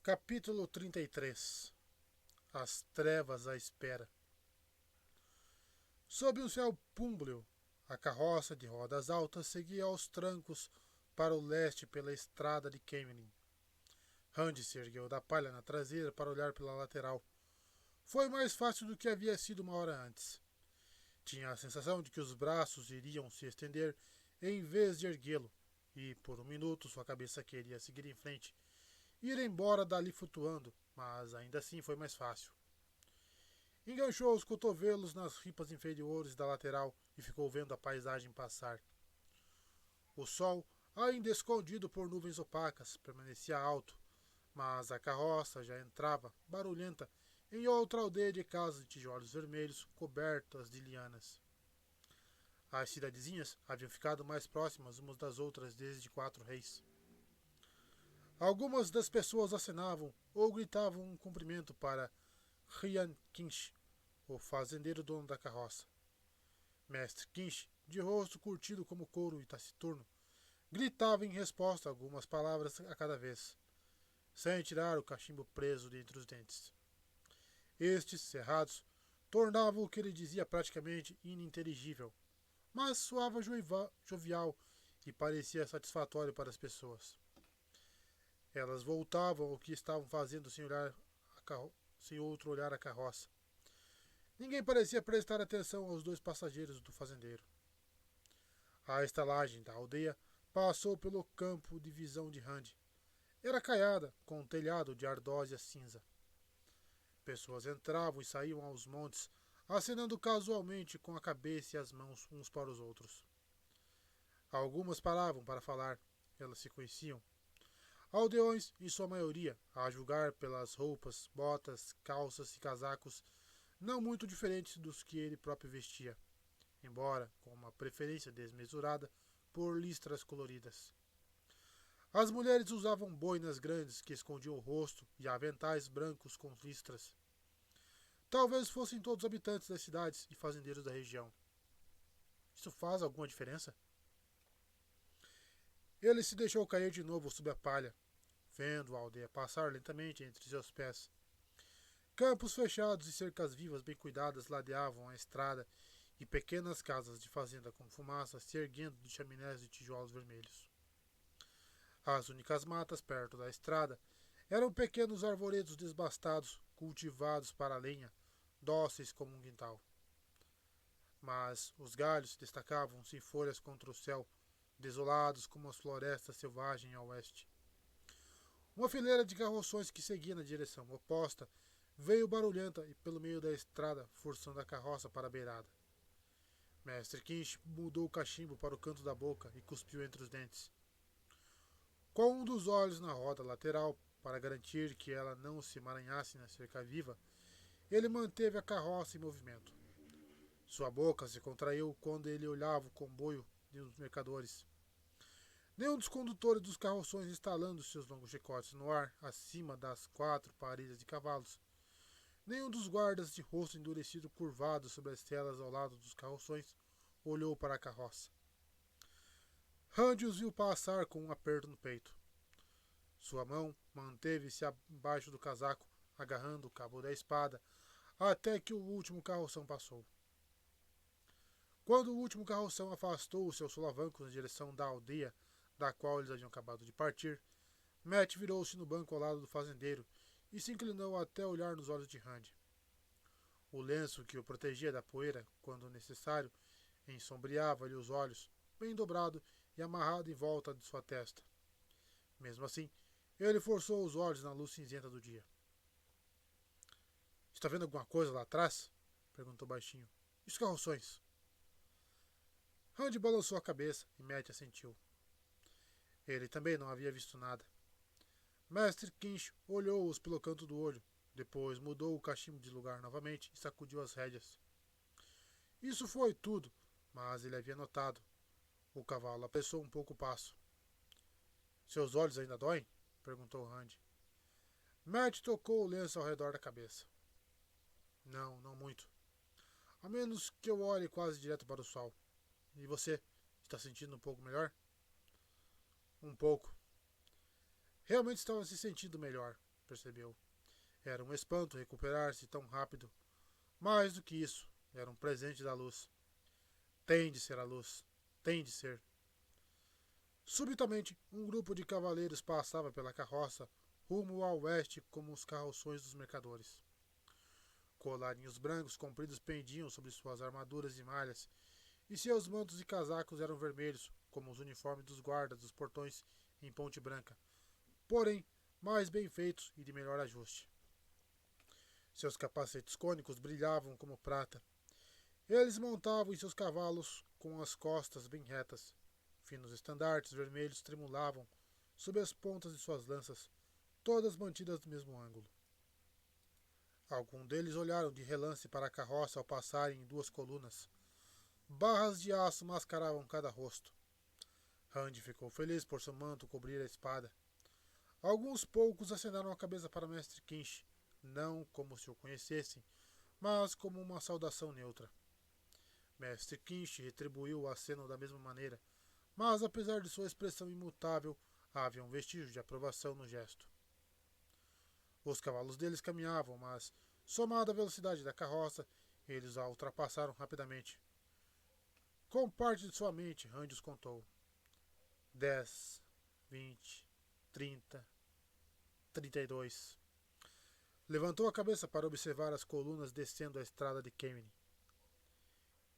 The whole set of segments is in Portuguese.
Capítulo 33. As trevas à espera. Sob um céu púmbleo, a carroça de rodas altas seguia aos trancos para o leste pela estrada de Camelin. Randy se ergueu da palha na traseira para olhar pela lateral. Foi mais fácil do que havia sido uma hora antes. Tinha a sensação de que os braços iriam se estender em vez de erguê-lo, e por um minuto sua cabeça queria seguir em frente, ir embora dali flutuando, mas ainda assim foi mais fácil. Enganchou os cotovelos nas ripas inferiores da lateral e ficou vendo a paisagem passar. O sol, ainda escondido por nuvens opacas, permanecia alto, mas a carroça já entrava, barulhenta, em outra aldeia de casas de tijolos vermelhos cobertas de lianas. As cidadezinhas haviam ficado mais próximas umas das outras desde 4 Reis. Algumas das pessoas acenavam ou gritavam um cumprimento para Ryan Kinch, o fazendeiro dono da carroça. Mestre Kinch, de rosto curtido como couro e taciturno, gritava em resposta algumas palavras a cada vez, sem tirar o cachimbo preso de entre os dentes. Estes, cerrados, tornavam o que ele dizia praticamente ininteligível, mas soava jovial e parecia satisfatório para as pessoas. Elas voltavam ao que estavam fazendo sem outro olhar a carroça. Ninguém parecia prestar atenção aos dois passageiros do fazendeiro. A estalagem da aldeia passou pelo campo de visão de Randy. Era caiada, com um telhado de ardósia cinza. Pessoas entravam e saíam aos montes, acenando casualmente com a cabeça e as mãos uns para os outros. Algumas paravam para falar. Elas se conheciam. Aldeões, em sua maioria, a julgar pelas roupas, botas, calças e casacos não muito diferentes dos que ele próprio vestia, embora com uma preferência desmesurada por listras coloridas. As mulheres usavam boinas grandes que escondiam o rosto e aventais brancos com listras. Talvez fossem todos habitantes das cidades e fazendeiros da região. Isso faz alguma diferença? Ele se deixou cair de novo sob a palha, vendo a aldeia passar lentamente entre seus pés. Campos fechados e cercas vivas bem cuidadas ladeavam a estrada e pequenas casas de fazenda com fumaça se erguendo de chaminés de tijolos vermelhos. As únicas matas perto da estrada eram pequenos arvoredos desbastados, cultivados para a lenha, dóceis como um quintal. Mas os galhos destacavam-se em folhas contra o céu, desolados como as florestas selvagens ao oeste. Uma fileira de carroções que seguia na direção oposta veio barulhenta e pelo meio da estrada, forçando a carroça para a beirada. Mestre Kinch mudou o cachimbo para o canto da boca e cuspiu entre os dentes. Com um dos olhos na roda lateral, para garantir que ela não se emaranhasse na cerca viva, ele manteve a carroça em movimento. Sua boca se contraiu quando ele olhava o comboio dos mercadores. Nenhum dos condutores dos carroções instalando seus longos chicotes no ar, acima das 4 parelhas de cavalos. Nenhum dos guardas de rosto endurecido curvado sobre as telas ao lado dos carroções olhou para a carroça. Randy os viu passar com um aperto no peito. Sua mão manteve-se abaixo do casaco, agarrando o cabo da espada, até que o último carroção passou. Quando o último carroção afastou os seus solavancos na direção da aldeia da qual eles haviam acabado de partir, Matt virou-se no banco ao lado do fazendeiro e se inclinou até olhar nos olhos de Randy. O lenço que o protegia da poeira, quando necessário, ensombreava-lhe os olhos, bem dobrado e amarrado em volta de sua testa. Mesmo assim, ele forçou os olhos na luz cinzenta do dia. Está vendo alguma coisa lá atrás? Perguntou baixinho. E os carroções? Randy balançou a cabeça e Matt assentiu. Ele também não havia visto nada. Mestre Kinch olhou-os pelo canto do olho, depois mudou o cachimbo de lugar novamente e sacudiu as rédeas. Isso foi tudo, mas ele havia notado. O cavalo apressou um pouco o passo. Seus olhos ainda doem? Perguntou Randy. Matt tocou o lenço ao redor da cabeça. Não, não muito. A menos que eu olhe quase direto para o sol. E você? Está sentindo um pouco melhor? Um pouco. Realmente estava se sentindo melhor, percebeu. Era um espanto recuperar-se tão rápido. Mais do que isso, era um presente da luz. Tem de ser a luz. Tem de ser. Subitamente, um grupo de cavaleiros passava pela carroça, rumo ao oeste como os carroções dos mercadores. Colarinhos brancos compridos pendiam sobre suas armaduras e malhas, e seus mantos e casacos eram vermelhos, como os uniformes dos guardas dos portões em Ponte Branca, porém mais bem feitos e de melhor ajuste. Seus capacetes cônicos brilhavam como prata. Eles montavam em seus cavalos com as costas bem retas. Finos estandartes vermelhos tremulavam sob as pontas de suas lanças, todas mantidas no mesmo ângulo. Alguns deles olharam de relance para a carroça ao passarem em duas colunas. Barras de aço mascaravam cada rosto. Randy ficou feliz por seu manto cobrir a espada. Alguns poucos acenaram a cabeça para Mestre Kinch, não como se o conhecessem, mas como uma saudação neutra. Mestre Kinch retribuiu o aceno da mesma maneira, mas apesar de sua expressão imutável, havia um vestígio de aprovação no gesto. Os cavalos deles caminhavam, mas, somada à velocidade da carroça, eles a ultrapassaram rapidamente. Com parte de sua mente, Randy os contou. 10, 20, 30, 32. Levantou a cabeça para observar as colunas descendo a estrada de Kemeny.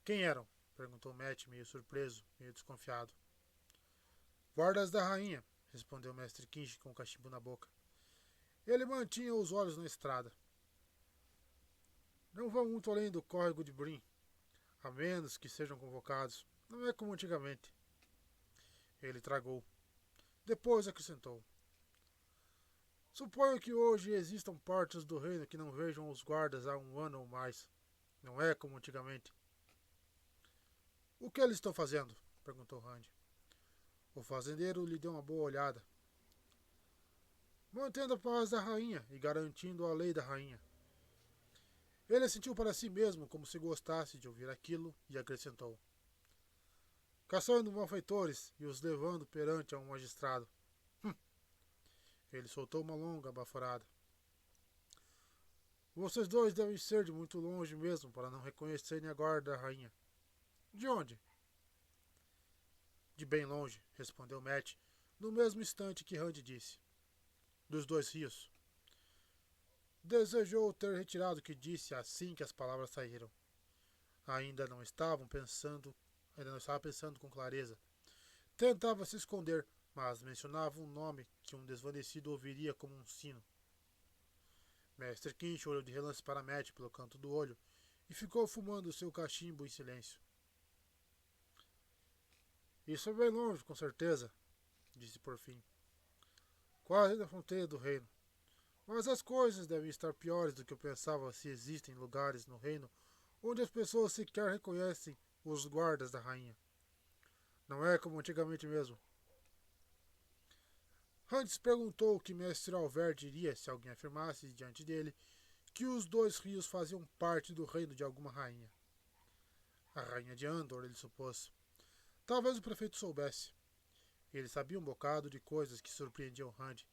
Quem eram? Perguntou Matt, meio surpreso, meio desconfiado. Guardas da rainha, respondeu Mestre Kinch com o cachimbo na boca. Ele mantinha os olhos na estrada. Não vão muito além do córrego de Brin, a menos que sejam convocados. Não é como antigamente. Ele tragou. Depois acrescentou. Suponho que hoje existam partes do reino que não vejam os guardas há um ano ou mais. Não é como antigamente. O que eles estão fazendo? Perguntou Randy. O fazendeiro lhe deu uma boa olhada. Mantendo a paz da rainha e garantindo a lei da rainha. Ele assentiu para si mesmo como se gostasse de ouvir aquilo e acrescentou. Caçando malfeitores e os levando perante a um magistrado. Ele soltou uma longa baforada. Vocês dois devem ser de muito longe mesmo para não reconhecerem a guarda da rainha. De onde? De bem longe, respondeu Matt, no mesmo instante que Randy disse. Dos dois rios. Desejou ter retirado o que disse assim que as palavras saíram. Ainda não estava pensando com clareza. Tentava se esconder, mas mencionava um nome que um desvanecido ouviria como um sino. Mestre Kinch olhou de relance para Matt pelo canto do olho e ficou fumando seu cachimbo em silêncio. Isso é bem longe, com certeza, disse por fim. Quase na fronteira do reino. Mas as coisas devem estar piores do que eu pensava se existem lugares no reino onde as pessoas sequer reconhecem os guardas da rainha. Não é como antigamente mesmo. Hans perguntou o que Mestre Alver diria se alguém afirmasse diante dele que os dois rios faziam parte do reino de alguma rainha. A rainha de Andor, ele supôs. Talvez o prefeito soubesse. Ele sabia um bocado de coisas que surpreendiam Randy,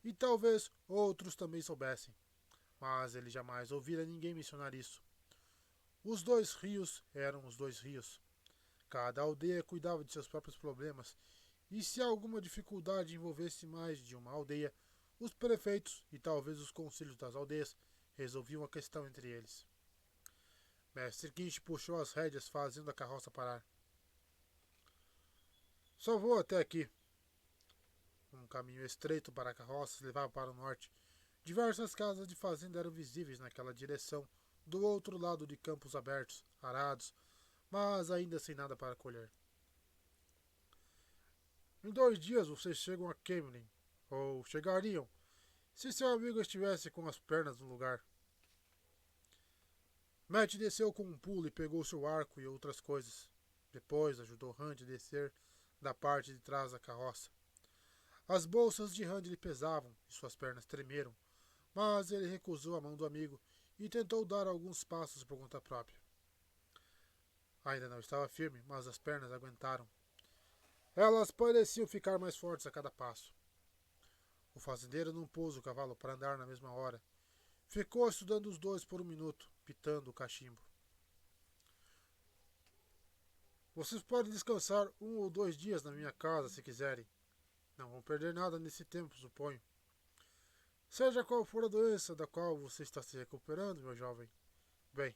e talvez outros também soubessem, mas ele jamais ouvira ninguém mencionar isso. Os dois rios eram os dois rios. Cada aldeia cuidava de seus próprios problemas, e se alguma dificuldade envolvesse mais de uma aldeia, os prefeitos e talvez os conselhos das aldeias resolviam a questão entre eles. Mestre Kinch puxou as rédeas, fazendo a carroça parar. Só vou até aqui. Um caminho estreito para carroças levava para o norte. Diversas casas de fazenda eram visíveis naquela direção, do outro lado de campos abertos, arados, mas ainda sem nada para colher. Em 2 dias vocês chegam a Kemeny, ou chegariam, se seu amigo estivesse com as pernas no lugar. Matt desceu com um pulo e pegou seu arco e outras coisas. Depois ajudou Randy a descer da parte de trás da carroça. As bolsas de Randy lhe pesavam e suas pernas tremeram, mas ele recusou a mão do amigo e tentou dar alguns passos por conta própria. Ainda não estava firme, mas as pernas aguentaram. Elas pareciam ficar mais fortes a cada passo. O fazendeiro não pôs o cavalo para andar na mesma hora. Ficou estudando os dois por um minuto, pitando o cachimbo. Vocês podem descansar 1 ou 2 dias na minha casa se quiserem. Não vão perder nada nesse tempo, suponho. Seja qual for a doença da qual você está se recuperando, meu jovem. Bem,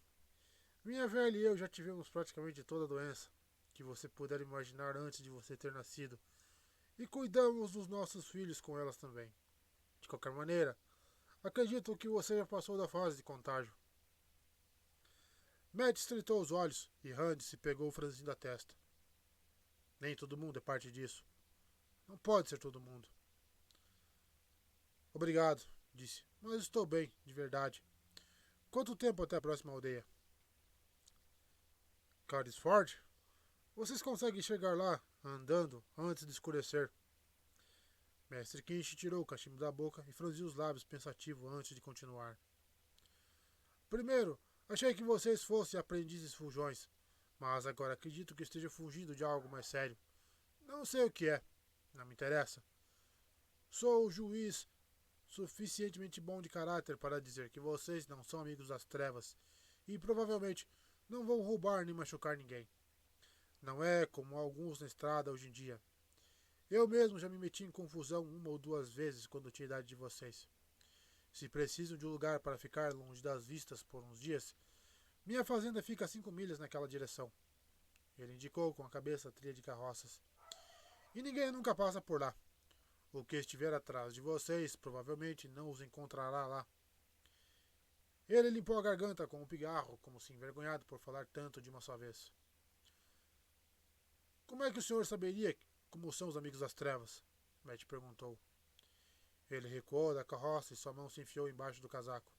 minha velha e eu já tivemos praticamente toda a doença que você puder imaginar antes de você ter nascido, e cuidamos dos nossos filhos com elas também. De qualquer maneira, acredito que você já passou da fase de contágio. Matt estreitou os olhos e Randy se pegou franzindo a testa. Nem todo mundo é parte disso. Não pode ser todo mundo. Obrigado, disse, mas estou bem, de verdade. Quanto tempo até a próxima aldeia? Carysford? Vocês conseguem chegar lá, andando, antes de escurecer. Mestre Kinch tirou o cachimbo da boca e franziu os lábios pensativo antes de continuar. Primeiro, achei que vocês fossem aprendizes fujões, mas agora acredito que esteja fugindo de algo mais sério. Não sei o que é, não me interessa. Sou o juiz suficientemente bom de caráter para dizer que vocês não são amigos das trevas e provavelmente não vão roubar nem machucar ninguém. Não é como alguns na estrada hoje em dia. Eu mesmo já me meti em confusão 1 ou 2 vezes quando tinha a idade de vocês. Se precisam de um lugar para ficar longe das vistas por uns dias, minha fazenda fica a 5 milhas naquela direção. Ele indicou com a cabeça a trilha de carroças. E ninguém nunca passa por lá. O que estiver atrás de vocês provavelmente não os encontrará lá. Ele limpou a garganta com um pigarro, como se envergonhado por falar tanto de uma só vez. Como é que o senhor saberia como são os amigos das trevas? Matt perguntou. Ele recuou da carroça e sua mão se enfiou embaixo do casaco.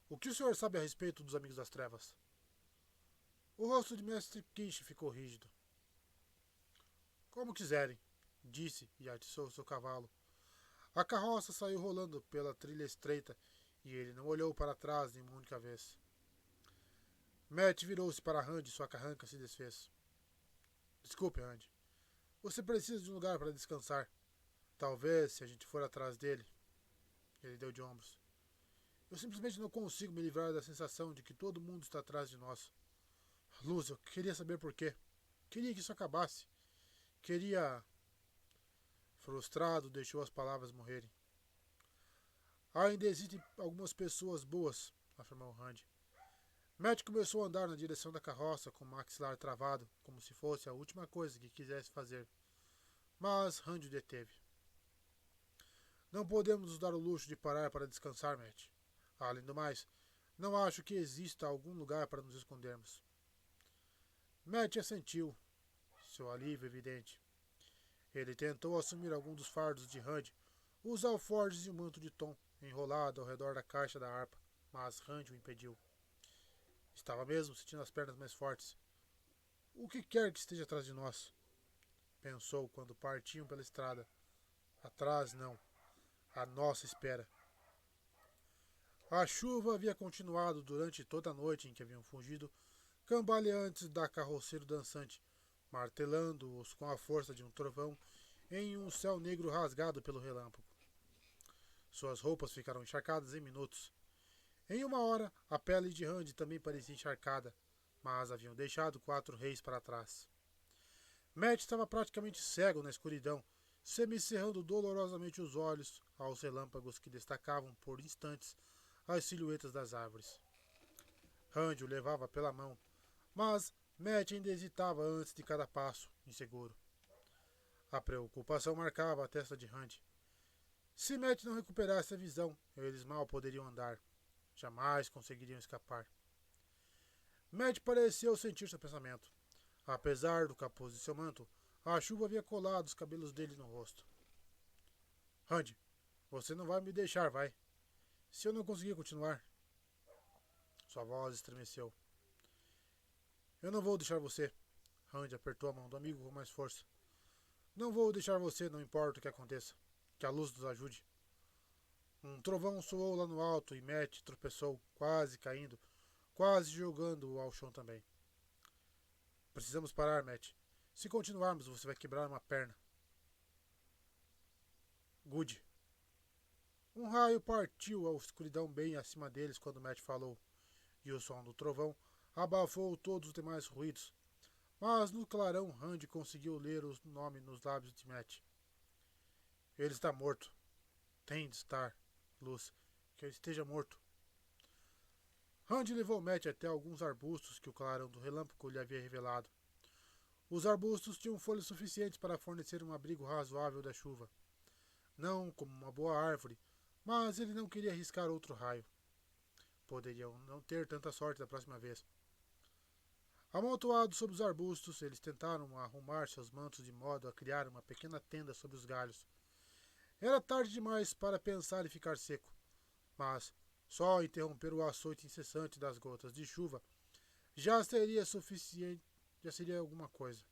O que o senhor sabe a respeito dos amigos das trevas? O rosto de Mestre Kinch ficou rígido. Como quiserem, disse e atiçou seu cavalo. A carroça saiu rolando pela trilha estreita e ele não olhou para trás nem uma única vez. Matt virou-se para Randy e sua carranca se desfez. Desculpe, Randy. Você precisa de um lugar para descansar. Talvez, se a gente for atrás dele. Ele deu de ombros. Eu simplesmente não consigo me livrar da sensação de que todo mundo está atrás de nós. Luz, eu queria saber por quê. Queria que isso acabasse. Queria... Frustrado, deixou as palavras morrerem. Ainda existem algumas pessoas boas, afirmou Randy. Matt começou a andar na direção da carroça com o maxilar travado, como se fosse a última coisa que quisesse fazer. Mas Randy o deteve. Não podemos nos dar o luxo de parar para descansar, Matt. Além do mais, não acho que exista algum lugar para nos escondermos. Matt assentiu, seu alívio evidente. Ele tentou assumir algum dos fardos de Randy, os alforjes e o manto de Tom, enrolado ao redor da caixa da harpa, mas Randy o impediu. Estava mesmo sentindo as pernas mais fortes. O que quer que esteja atrás de nós? Pensou quando partiam pela estrada. Atrás não. À nossa espera. A chuva havia continuado durante toda a noite em que haviam fugido, cambaleantes da carroceiro dançante, martelando-os com a força de um trovão em um céu negro rasgado pelo relâmpago. Suas roupas ficaram encharcadas em minutos. Em uma hora, a pele de Randy também parecia encharcada, mas haviam deixado 4 reis para trás. Matt estava praticamente cego na escuridão, semicerrando dolorosamente os olhos aos relâmpagos que destacavam por instantes as silhuetas das árvores. Randy o levava pela mão, mas Matt ainda hesitava antes de cada passo, inseguro. A preocupação marcava a testa de Randy. Se Matt não recuperasse a visão, eles mal poderiam andar. Jamais conseguiriam escapar. Matt pareceu sentir seu pensamento. Apesar do capuz de seu manto, a chuva havia colado os cabelos dele no rosto. Randy, você não vai me deixar, vai? Se eu não conseguir continuar... Sua voz estremeceu. Eu não vou deixar você. Randy apertou a mão do amigo com mais força. Não vou deixar você, não importa o que aconteça. Que a luz nos ajude. Um trovão soou lá no alto e Matt tropeçou, quase caindo, quase jogando-o ao chão também. Precisamos parar, Matt. Se continuarmos, você vai quebrar uma perna. Good. Um raio partiu a escuridão bem acima deles quando Matt falou, e o som do trovão abafou todos os demais ruídos. Mas no clarão, Randy conseguiu ler o nome nos lábios de Matt. Ele está morto. Tem de estar, Luz. Que ele esteja morto. Randy levou Matt até alguns arbustos que o clarão do relâmpago lhe havia revelado. Os arbustos tinham folhas suficientes para fornecer um abrigo razoável da chuva. Não como uma boa árvore, mas ele não queria arriscar outro raio. Poderiam não ter tanta sorte da próxima vez. Amontoados sobre os arbustos, eles tentaram arrumar seus mantos de modo a criar uma pequena tenda sobre os galhos. Era tarde demais para pensar em ficar seco, mas só interromper o açoite incessante das gotas de chuva já seria suficiente, já seria alguma coisa.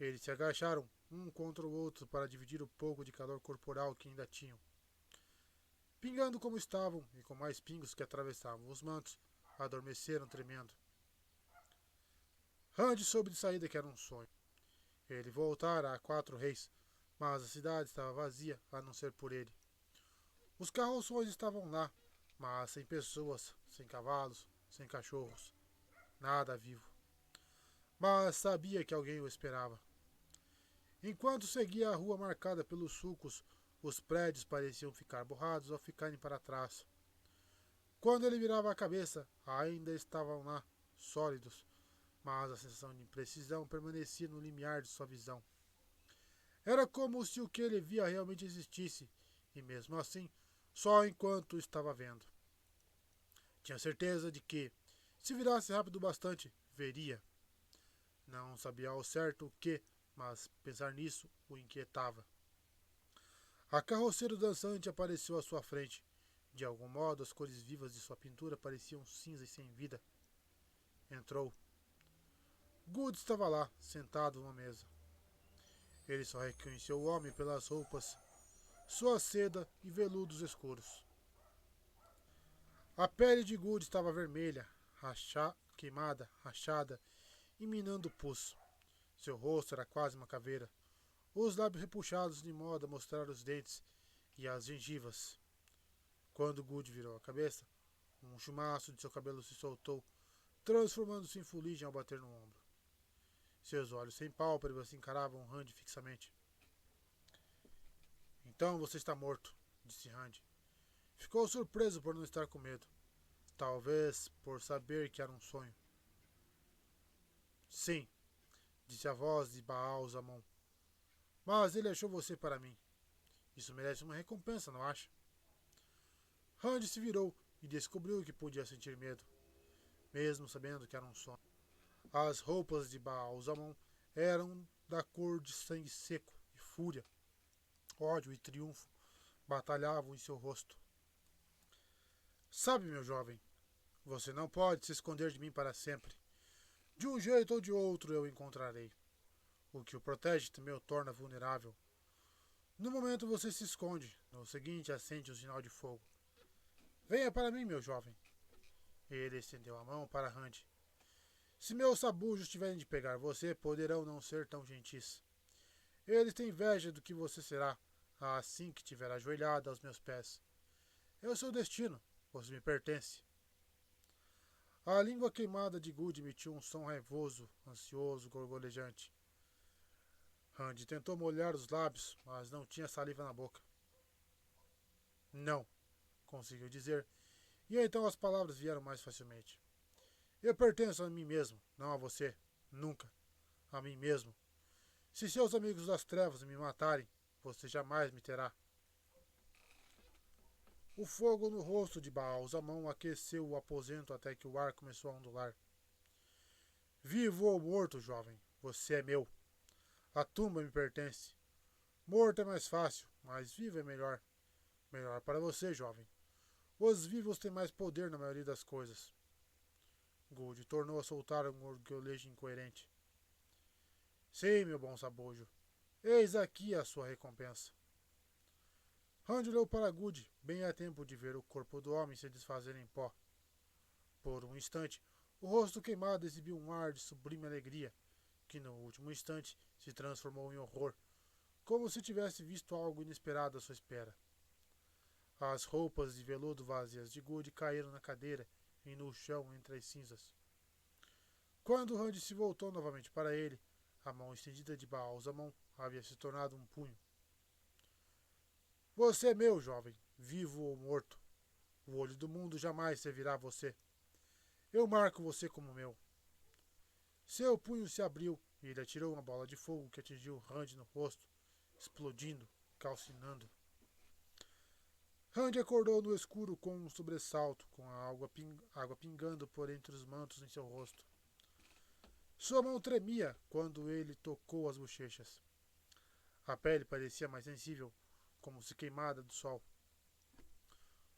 Eles se agacharam um contra o outro para dividir o pouco de calor corporal que ainda tinham. Pingando como estavam e com mais pingos que atravessavam os mantos, adormeceram tremendo. Randy soube de saída que era um sonho. Ele voltara a Quatro Reis, mas a cidade estava vazia a não ser por ele. Os carroções estavam lá, mas sem pessoas, sem cavalos, sem cachorros. Nada vivo. Mas sabia que alguém o esperava. Enquanto seguia a rua marcada pelos sulcos, os prédios pareciam ficar borrados ao ficarem para trás. Quando ele virava a cabeça, ainda estavam lá, sólidos, mas a sensação de imprecisão permanecia no limiar de sua visão. Era como se o que ele via realmente existisse, e mesmo assim, só enquanto estava vendo. Tinha certeza de que, se virasse rápido bastante, veria. Não sabia ao certo o que, mas pensar nisso o inquietava. A carroceiro dançante apareceu à sua frente. De algum modo, as cores vivas de sua pintura pareciam cinza e sem vida. Entrou. Good estava lá, sentado numa mesa. Ele só reconheceu o homem pelas roupas, sua seda e veludos escuros. A pele de Good estava vermelha, queimada, rachada e minando pus. Seu rosto era quase uma caveira, os lábios repuxados de modo a mostrar os dentes e as gengivas. Quando Good virou a cabeça, um chumaço de seu cabelo se soltou, transformando-se em fuligem ao bater no ombro. Seus olhos sem pálpebras encaravam Randy fixamente. Então você está morto, disse Randy. Ficou surpreso por não estar com medo. Talvez por saber que era um sonho. Sim, disse a voz de Baal Zamon. Mas ele achou você para mim. Isso merece uma recompensa, não acha? Randy se virou e descobriu que podia sentir medo, mesmo sabendo que era um sonho. As roupas de Baal Zamon eram da cor de sangue seco e fúria. Ódio e triunfo batalhavam em seu rosto. Sabe, meu jovem, você não pode se esconder de mim para sempre. De um jeito ou de outro eu o encontrarei. O que o protege também o torna vulnerável. No momento você se esconde, no seguinte acende um sinal de fogo. Venha para mim, meu jovem. Ele estendeu a mão para Randy. Se meus sabujos tiverem de pegar você, poderão não ser tão gentis. Eles têm inveja do que você será, assim que estiver ajoelhado aos meus pés. É o seu destino, você me pertence. A língua queimada de Good emitiu um som raivoso, ansioso, gorgolejante. Randy tentou molhar os lábios, mas não tinha saliva na boca. Não, conseguiu dizer, e então as palavras vieram mais facilmente. Eu pertenço a mim mesmo, não a você. Nunca. A mim mesmo. Se seus amigos das trevas me matarem, você jamais me terá. O fogo no rosto de Baal Zamon aqueceu o aposento até que o ar começou a ondular. Vivo ou morto, jovem, você é meu. A tumba me pertence. Morto é mais fácil, mas vivo é melhor. Melhor para você, jovem. Os vivos têm mais poder na maioria das coisas. Gould tornou a soltar um gorgolejo incoerente. Sim, meu bom sabojo. Eis aqui a sua recompensa. Randy olhou para Good, bem a tempo de ver o corpo do homem se desfazer em pó. Por um instante, o rosto queimado exibiu um ar de sublime alegria, que no último instante se transformou em horror, como se tivesse visto algo inesperado à sua espera. As roupas de veludo vazias de Good caíram na cadeira e no chão entre as cinzas. Quando Randy se voltou novamente para ele, a mão estendida de Baalzamon havia se tornado um punho. Você é meu, jovem, vivo ou morto. O olho do mundo jamais servirá a você. Eu marco você como meu. Seu punho se abriu e ele atirou uma bola de fogo que atingiu Randy no rosto, explodindo, calcinando. Randy acordou no escuro com um sobressalto, com a água pingando por entre os mantos em seu rosto. Sua mão tremia quando ele tocou as bochechas. A pele parecia mais sensível, como se queimada do sol.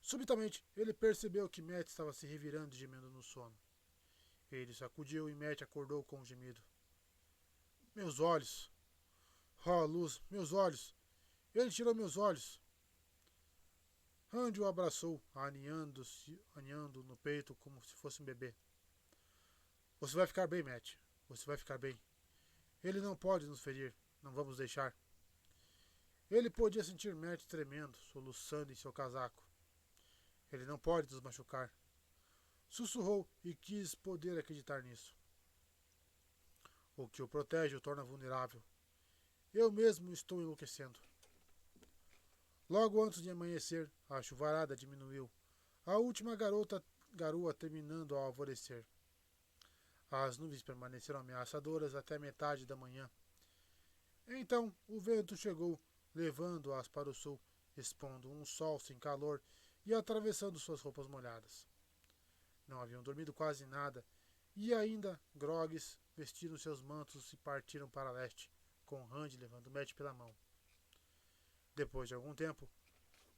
Subitamente, ele percebeu que Matt estava se revirando e gemendo no sono. Ele sacudiu e Matt acordou com um gemido. Meus olhos! Oh, luz, meus olhos! Ele tirou meus olhos! Randy o abraçou, aninhando no peito como se fosse um bebê. Você vai ficar bem, Matt. Você vai ficar bem. Ele não pode nos ferir. Não vamos deixar. Ele podia sentir Matt tremendo, soluçando em seu casaco. Ele não pode nos machucar. Sussurrou e quis poder acreditar nisso. O que o protege o torna vulnerável. Eu mesmo estou enlouquecendo. Logo antes de amanhecer, a chuvarada diminuiu. A última garoa terminando ao alvorecer. As nuvens permaneceram ameaçadoras até metade da manhã. Então o vento chegou, levando-as para o sul, expondo um sol sem calor e atravessando suas roupas molhadas. Não haviam dormido quase nada, e ainda, grogues, vestiram seus mantos e partiram para leste, com Randy levando Matt pela mão. Depois de algum tempo,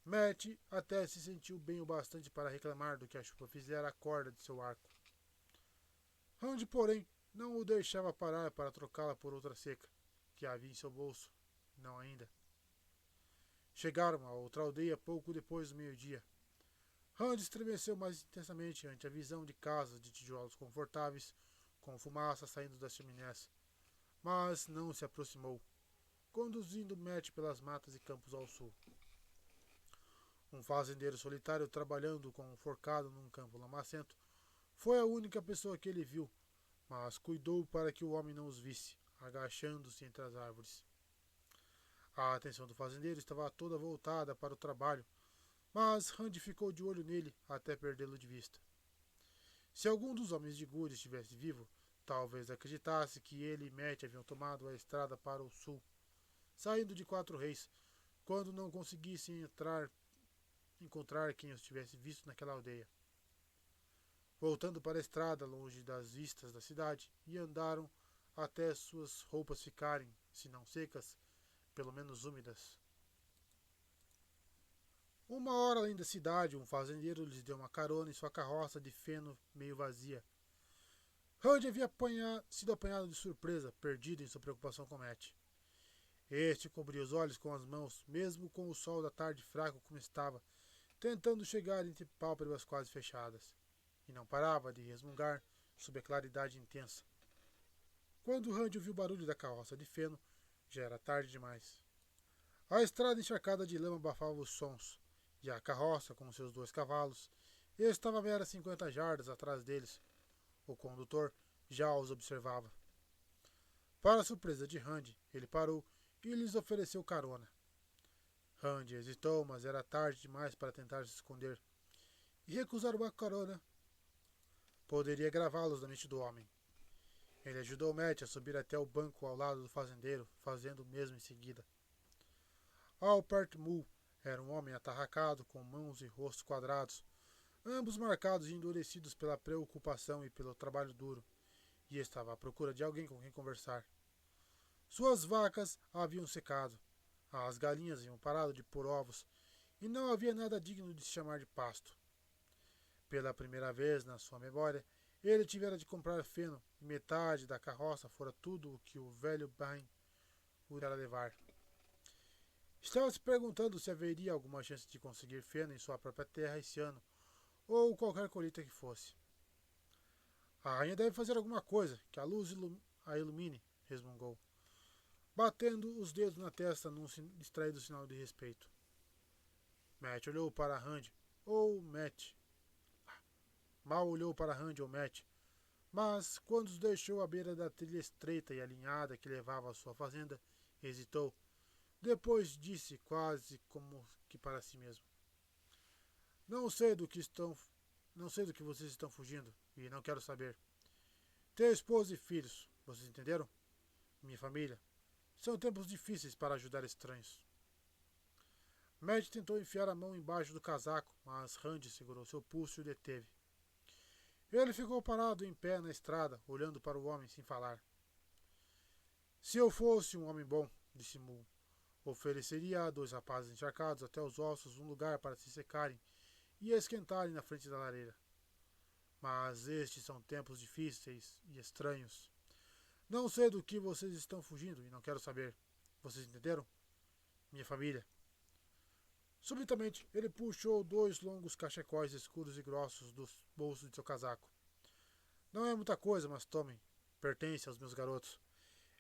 Matt até se sentiu bem o bastante para reclamar do que a chuva fizera a corda de seu arco. Randy, porém, não o deixava parar para trocá-la por outra seca, que havia em seu bolso. Não ainda. Chegaram a outra aldeia pouco depois do meio-dia. Randy estremeceu mais intensamente ante a visão de casas de tijolos confortáveis, com fumaça saindo das chaminés, mas não se aproximou, conduzindo Matt pelas matas e campos ao sul. Um fazendeiro solitário trabalhando com um forcado num campo lamacento foi a única pessoa que ele viu, mas cuidou para que o homem não os visse, agachando-se entre as árvores. A atenção do fazendeiro estava toda voltada para o trabalho, mas Randy ficou de olho nele até perdê-lo de vista. Se algum dos homens de Good estivesse vivo, talvez acreditasse que ele e Matt haviam tomado a estrada para o sul, saindo de Quatro Reis, quando não conseguissem encontrar quem os tivesse visto naquela aldeia. Voltando para a estrada, longe das vistas da cidade, e andaram até suas roupas ficarem, se não secas, pelo menos úmidas. Uma hora além da cidade, um fazendeiro lhes deu uma carona em sua carroça de feno meio vazia. Randy havia sido apanhado de surpresa, perdido em sua preocupação com Matt. Este cobria os olhos com as mãos, mesmo com o sol da tarde fraco como estava, tentando chegar entre pálpebras quase fechadas, e não parava de resmungar sob a claridade intensa. Quando Randy ouviu o barulho da carroça de feno, já era tarde demais. A estrada encharcada de lama abafava os sons, e a carroça, com seus 2 cavalos, estava a meras 50 jardas atrás deles. O condutor já os observava. Para a surpresa de Randy, ele parou e lhes ofereceu carona. Randy hesitou, mas era tarde demais para tentar se esconder, e recusar uma carona poderia gravá-los da mente do homem. Ele ajudou Matt a subir até o banco ao lado do fazendeiro, fazendo o mesmo em seguida. Alpert Mull era um homem atarracado, com mãos e rosto quadrados, ambos marcados e endurecidos pela preocupação e pelo trabalho duro, e estava à procura de alguém com quem conversar. Suas vacas haviam secado, as galinhas haviam parado de pôr ovos, e não havia nada digno de se chamar de pasto. Pela primeira vez na sua memória, ele tivera de comprar feno, e metade da carroça fora tudo o que o velho Bain o irá levar. Estava se perguntando se haveria alguma chance de conseguir feno em sua própria terra esse ano, ou qualquer colheita que fosse. A rainha deve fazer alguma coisa, que a luz a ilumine, resmungou, batendo os dedos na testa num distraído sinal de respeito. Matt olhou para Randy ou Matt. Mal olhou para Randy ou Matt, mas quando os deixou à beira da trilha estreita e alinhada que levava à sua fazenda, hesitou. Depois disse quase como que para si mesmo: Não sei do que estão. Não sei do que vocês estão fugindo e não quero saber. Tenho esposa e filhos, vocês entenderam? Minha família. São tempos difíceis para ajudar estranhos. Matt tentou enfiar a mão embaixo do casaco, mas Randy segurou seu pulso e o deteve. Ele ficou parado em pé na estrada, olhando para o homem sem falar. Se eu fosse um homem bom, disse Mu, ofereceria a dois rapazes encharcados até os ossos um lugar para se secarem e esquentarem na frente da lareira. Mas estes são tempos difíceis e estranhos. Não sei do que vocês estão fugindo e não quero saber. Vocês entenderam? Minha família. Subitamente, ele puxou dois longos cachecóis escuros e grossos dos bolsos de seu casaco. Não é muita coisa, mas tomem. Pertence aos meus garotos.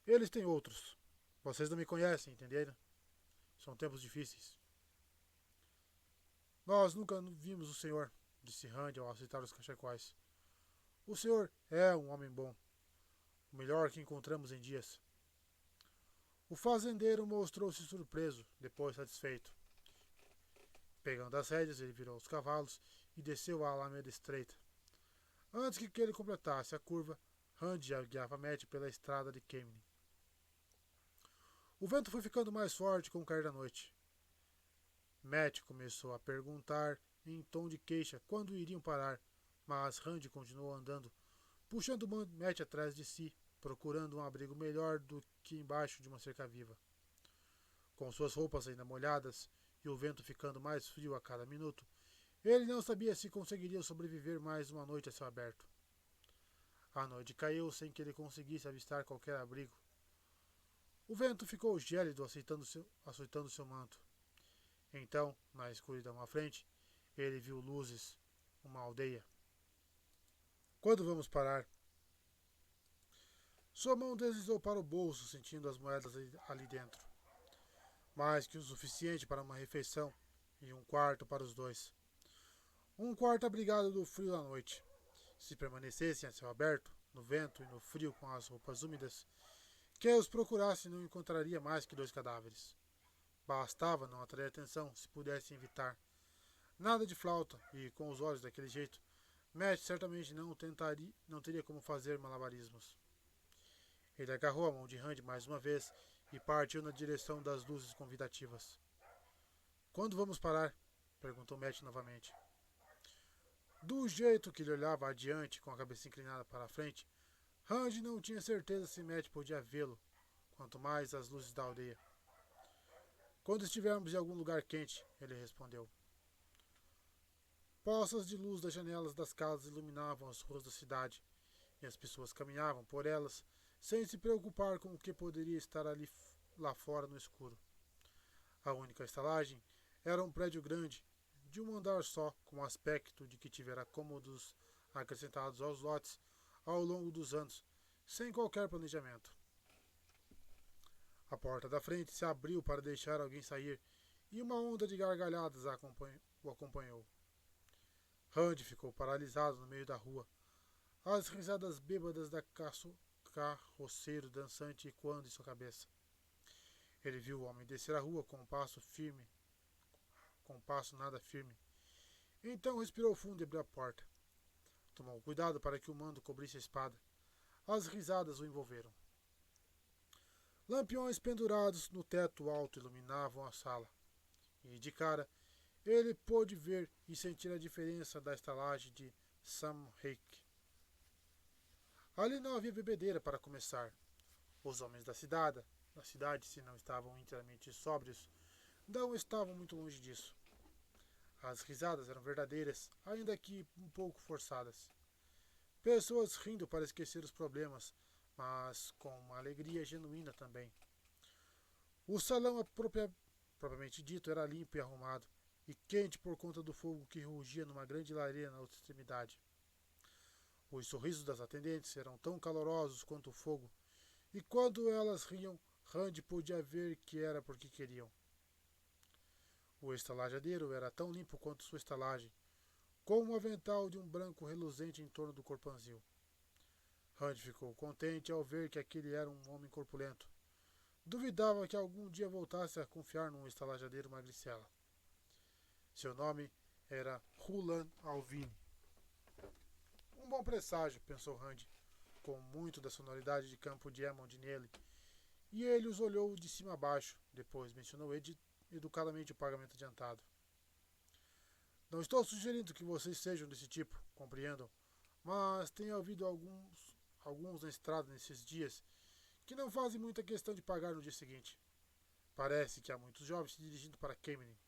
Eles têm outros. Vocês não me conhecem, entenderam? São tempos difíceis. Nós nunca vimos o senhor, disse Randy ao aceitar os cachecóis. O senhor é um homem bom. O melhor que encontramos em dias. O fazendeiro mostrou-se surpreso, depois satisfeito. Pegando as rédeas, ele virou os cavalos e desceu a alameda estreita. Antes que ele completasse a curva, Randy já guiava Matt pela estrada de Kemlin. O vento foi ficando mais forte com o cair da noite. Matt começou a perguntar em tom de queixa quando iriam parar, mas Randy continuou andando, puxando Matt atrás de si, procurando um abrigo melhor do que embaixo de uma cerca viva. Com suas roupas ainda molhadas e o vento ficando mais frio a cada minuto, ele não sabia se conseguiria sobreviver mais uma noite a céu aberto. A noite caiu sem que ele conseguisse avistar qualquer abrigo. O vento ficou gélido açoitando seu manto. Então, na escuridão à frente, ele viu luzes, uma aldeia. Quando vamos parar? Sua mão deslizou para o bolso, sentindo as moedas ali dentro. Mais que o suficiente para uma refeição e um quarto para os dois. Um quarto abrigado do frio da noite. Se permanecessem a céu aberto, no vento e no frio com as roupas úmidas, quem os procurasse não encontraria mais que dois cadáveres. Bastava não atrair atenção se pudessem evitar. Nada de flauta, e com os olhos daquele jeito, Matt certamente não teria como fazer malabarismos. Ele agarrou a mão de Randy mais uma vez e partiu na direção das luzes convidativas. Quando vamos parar? Perguntou Matt novamente. Do jeito que ele olhava adiante, com a cabeça inclinada para a frente, Randy não tinha certeza se Matt podia vê-lo, quanto mais as luzes da aldeia. Quando estivermos em algum lugar quente, ele respondeu. Poças de luz das janelas das casas iluminavam as ruas da cidade, e as pessoas caminhavam por elas sem se preocupar com o que poderia estar ali lá fora no escuro. A única estalagem era um prédio grande, de um andar só, com aspecto de que tivera cômodos acrescentados aos lotes ao longo dos anos, sem qualquer planejamento. A porta da frente se abriu para deixar alguém sair, e uma onda de gargalhadas o acompanhou. Randy ficou paralisado no meio da rua, as risadas bêbadas da carroceiro dançante ecoando em sua cabeça. Ele viu o homem descer a rua com um passo nada firme. Então respirou fundo e abriu a porta. Tomou cuidado para que o manto cobrisse a espada. As risadas o envolveram. Lampiões pendurados no teto alto iluminavam a sala. E, de cara, ele pôde ver e sentir a diferença da estalagem de Sam Hake. Ali não havia bebedeira para começar. Os homens da cidade, se não estavam inteiramente sóbrios, não estavam muito longe disso. As risadas eram verdadeiras, ainda que um pouco forçadas. Pessoas rindo para esquecer os problemas, mas com uma alegria genuína também. O salão propriamente dito era limpo e arrumado, e quente por conta do fogo que rugia numa grande lareira na outra extremidade. Os sorrisos das atendentes eram tão calorosos quanto o fogo, e quando elas riam, Randy podia ver que era porque queriam. O estalajadeiro era tão limpo quanto sua estalagem, com um avental de um branco reluzente em torno do corpanzil. Rand ficou contente ao ver que aquele era um homem corpulento. Duvidava que algum dia voltasse a confiar num estalajadeiro magricela. Seu nome era Hulan Alvin. Um bom presságio, pensou Rand, com muito da sonoridade de campo de Hammond nele, e ele os olhou de cima a baixo, depois mencionou educadamente o pagamento adiantado. Não estou sugerindo que vocês sejam desse tipo, compreendam, mas tenho ouvido alguns na estrada nesses dias que não fazem muita questão de pagar no dia seguinte. Parece que há muitos jovens se dirigindo para Kemenin.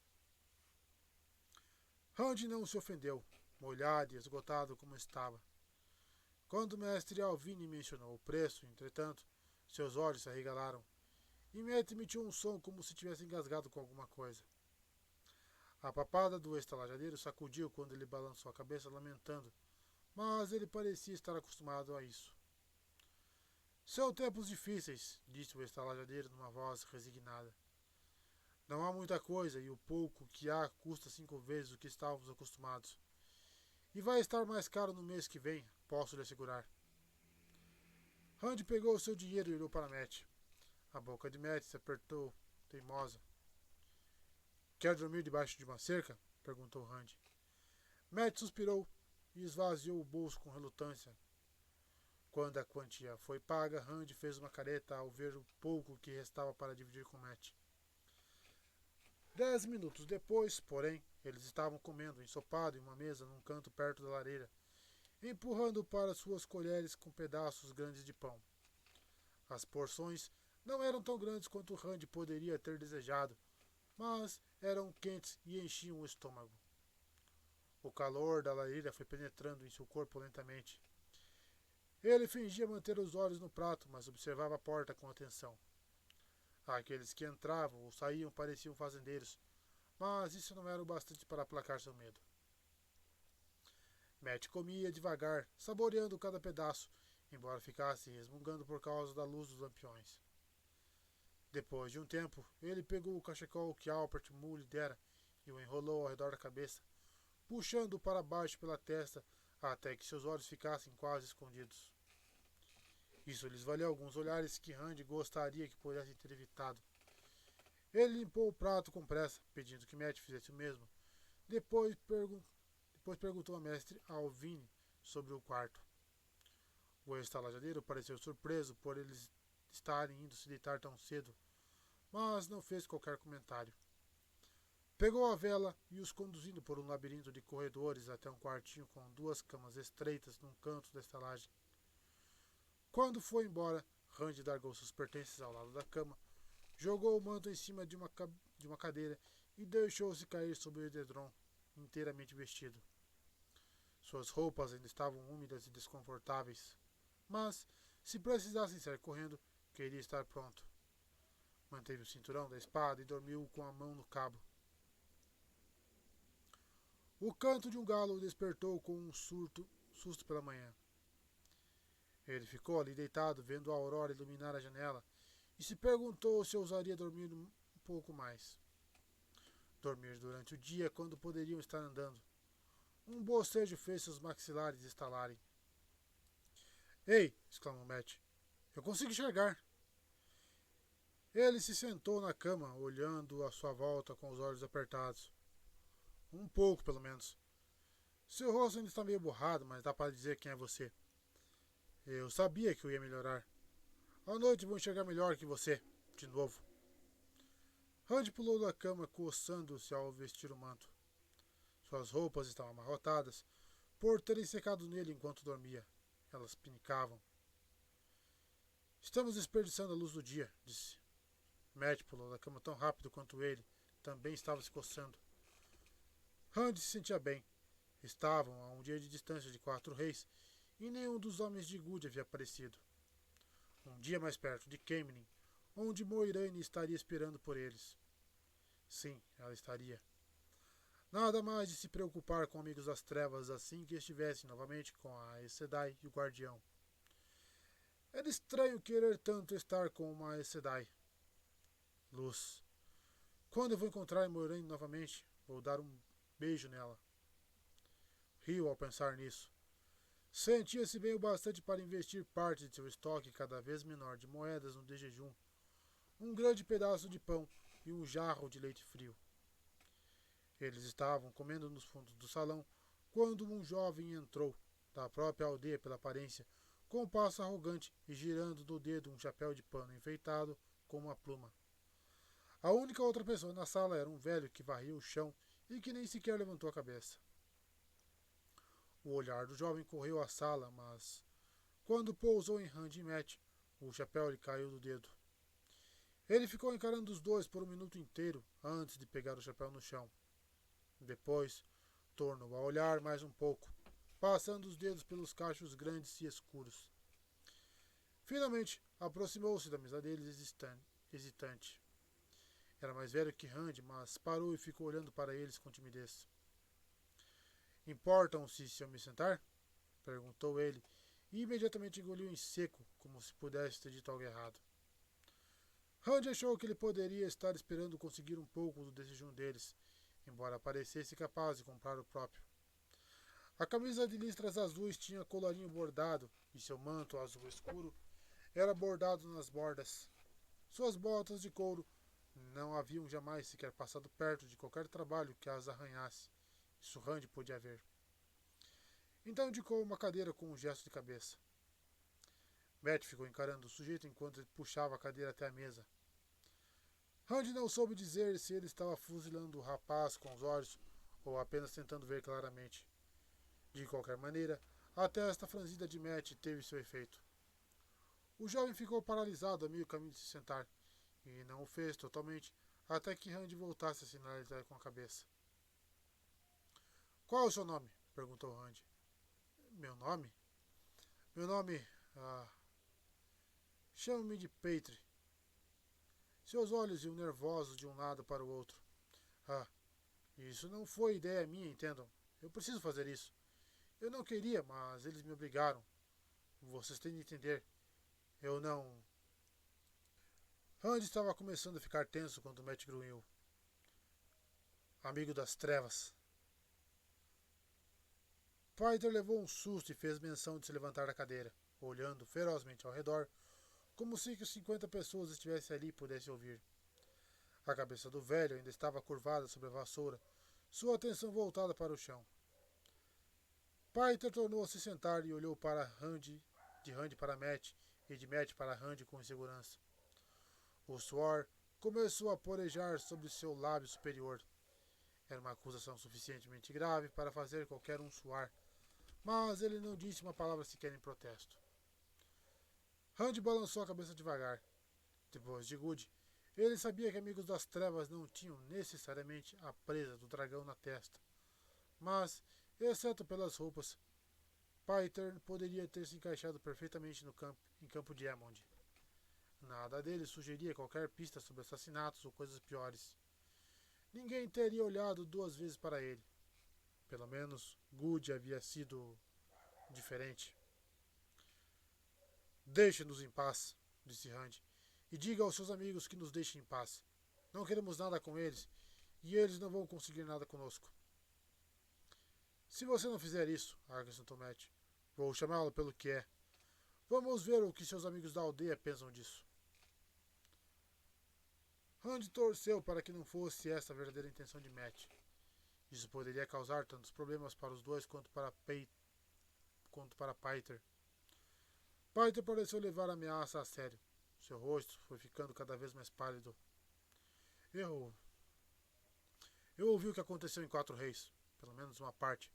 Rand não se ofendeu, molhado e esgotado como estava. Quando o mestre Alvini mencionou o preço, entretanto, seus olhos se arregalaram, e Matt emitiu um som como se tivesse engasgado com alguma coisa. A papada do estalajadeiro sacudiu quando ele balançou a cabeça lamentando, mas ele parecia estar acostumado a isso. São tempos difíceis, disse o estalajadeiro numa voz resignada. Não há muita coisa e o pouco que há custa 5 vezes o que estávamos acostumados. E vai estar mais caro no mês que vem, posso lhe assegurar. Rand pegou o seu dinheiro e olhou para Matt. A boca de Matt se apertou, teimosa. Quer dormir debaixo de uma cerca? Perguntou Rand. Matt suspirou e esvaziou o bolso com relutância. Quando a quantia foi paga, Rand fez uma careta ao ver o pouco que restava para dividir com Matt. 10 minutos depois, porém, eles estavam comendo ensopado em uma mesa num canto perto da lareira, empurrando para suas colheres com pedaços grandes de pão. As porções não eram tão grandes quanto Rand poderia ter desejado, mas eram quentes e enchiam o estômago. O calor da lareira foi penetrando em seu corpo lentamente. Ele fingia manter os olhos no prato, mas observava a porta com atenção. Aqueles que entravam ou saíam pareciam fazendeiros, mas isso não era o bastante para aplacar seu medo. Matt comia devagar, saboreando cada pedaço, embora ficasse resmungando por causa da luz dos lampiões. Depois de um tempo, ele pegou o cachecol que Albert Mu lhe dera e o enrolou ao redor da cabeça, puxando-o para baixo pela testa até que seus olhos ficassem quase escondidos. Isso lhes valeu alguns olhares que Rand gostaria que pudessem ter evitado. Ele limpou o prato com pressa, pedindo que Matt fizesse o mesmo. Depois perguntou a mestre Alvini sobre o quarto. O estalajadeiro pareceu surpreso por eles estarem indo se deitar tão cedo, mas não fez qualquer comentário. Pegou a vela e os conduzindo por um labirinto de corredores até um quartinho com 2 camas estreitas num canto da estalagem. Quando foi embora, Rand largou seus pertences ao lado da cama, jogou o manto em cima de uma cadeira e deixou-se cair sobre o edredom, inteiramente vestido. Suas roupas ainda estavam úmidas e desconfortáveis, mas, se precisassem sair correndo, queria estar pronto. Manteve o cinturão da espada e dormiu com a mão no cabo. O canto de um galo o despertou com um susto pela manhã. Ele ficou ali deitado, vendo a aurora iluminar a janela, e se perguntou se ousaria dormir um pouco mais. Dormir durante o dia quando poderiam estar andando. Um bocejo fez seus maxilares estalarem. Ei! Exclamou Matt. Eu consigo enxergar! Ele se sentou na cama, olhando à sua volta com os olhos apertados. Um pouco, pelo menos. Seu rosto ainda está meio borrado, mas dá para dizer quem é você. Eu sabia que eu ia melhorar. À noite vou enxergar melhor que você, de novo. Rand pulou da cama, coçando-se ao vestir o manto. Suas roupas estavam amarrotadas, por terem secado nele enquanto dormia. Elas pinicavam. Estamos desperdiçando a luz do dia, disse. Matt pulou da cama tão rápido quanto ele. Também estava se coçando. Rand se sentia bem. Estavam a um dia de distância de 4 reis, e nenhum dos homens de Gud havia aparecido. Um dia mais perto de Kemenin, onde Moiraine estaria esperando por eles. Sim, ela estaria. Nada mais de se preocupar com amigos das trevas assim que estivessem novamente com a Aes Sedai e o Guardião. Era estranho querer tanto estar com uma Aes Sedai. Luz. Quando eu vou encontrar Moiraine novamente, vou dar um beijo nela. Riu ao pensar nisso. Sentia-se bem o bastante para investir parte de seu estoque cada vez menor de moedas no de jejum, um grande pedaço de pão e um jarro de leite frio. Eles estavam comendo nos fundos do salão quando um jovem entrou, da própria aldeia pela aparência, com um passo arrogante e girando no dedo um chapéu de pano enfeitado com uma pluma. A única outra pessoa na sala era um velho que varria o chão e que nem sequer levantou a cabeça. O olhar do jovem correu à sala, mas quando pousou em Rand e Matt, o chapéu lhe caiu do dedo. Ele ficou encarando os dois por um minuto inteiro antes de pegar o chapéu no chão. Depois, tornou a olhar mais um pouco, passando os dedos pelos cachos grandes e escuros. Finalmente, aproximou-se da mesa deles hesitante. Era mais velho que Rand, mas parou e ficou olhando para eles com timidez. Importam-se se eu me sentar? Perguntou ele, e imediatamente engoliu em seco, como se pudesse ter dito algo errado. Rand achou que ele poderia estar esperando conseguir um pouco do desejo deles, embora parecesse capaz de comprar o próprio. A camisa de listras azuis tinha colarinho bordado, e seu manto azul escuro era bordado nas bordas. Suas botas de couro não haviam jamais sequer passado perto de qualquer trabalho que as arranhasse. Isso Rand podia ver. Então indicou uma cadeira com um gesto de cabeça. Matt ficou encarando o sujeito enquanto ele puxava a cadeira até a mesa. Rand não soube dizer se ele estava fuzilando o rapaz com os olhos ou apenas tentando ver claramente. De qualquer maneira, a testa franzida de Matt teve seu efeito. O jovem ficou paralisado a meio caminho de se sentar, e não o fez totalmente até que Rand voltasse a sinalizar com a cabeça. Qual é o seu nome? Perguntou Rand. Meu nome? Meu nome. Chame-me de Paitre. Seus olhos iam nervosos de um lado para o outro. Isso não foi ideia minha, entendam. Eu preciso fazer isso. Eu não queria, mas eles me obrigaram. Vocês têm de entender. Eu não. Rand estava começando a ficar tenso quando Matt grunhiu. Amigo das trevas. Piter levou um susto e fez menção de se levantar da cadeira, olhando ferozmente ao redor, como se 50 pessoas estivessem ali e pudessem ouvir. A cabeça do velho ainda estava curvada sobre a vassoura, sua atenção voltada para o chão. Piter tornou a se sentar e olhou para Rand, de Rand para Matt e de Matt para Rand com insegurança. O suor começou a porejar sobre seu lábio superior. Era uma acusação suficientemente grave para fazer qualquer um suar, mas ele não disse uma palavra sequer em protesto. Rand balançou a cabeça devagar. Depois de Good, ele sabia que amigos das trevas não tinham necessariamente a presa do dragão na testa. Mas, exceto pelas roupas, Piter poderia ter se encaixado perfeitamente em Campo de Emond. Nada dele sugeria qualquer pista sobre assassinatos ou coisas piores. Ninguém teria olhado duas vezes para ele. Pelo menos, Good havia sido diferente. Deixe-nos em paz, disse Rand, e diga aos seus amigos que nos deixem em paz. Não queremos nada com eles, e eles não vão conseguir nada conosco. Se você não fizer isso, acrescentou Matt, vou chamá-lo pelo que é. Vamos ver o que seus amigos da aldeia pensam disso. Rand torceu para que não fosse essa a verdadeira intenção de Matt. Isso poderia causar tantos problemas para os dois quanto para Piter. Piter pareceu levar a ameaça a sério. Seu rosto foi ficando cada vez mais pálido. Eu ouvi o que aconteceu em Quatro Reis, pelo menos uma parte.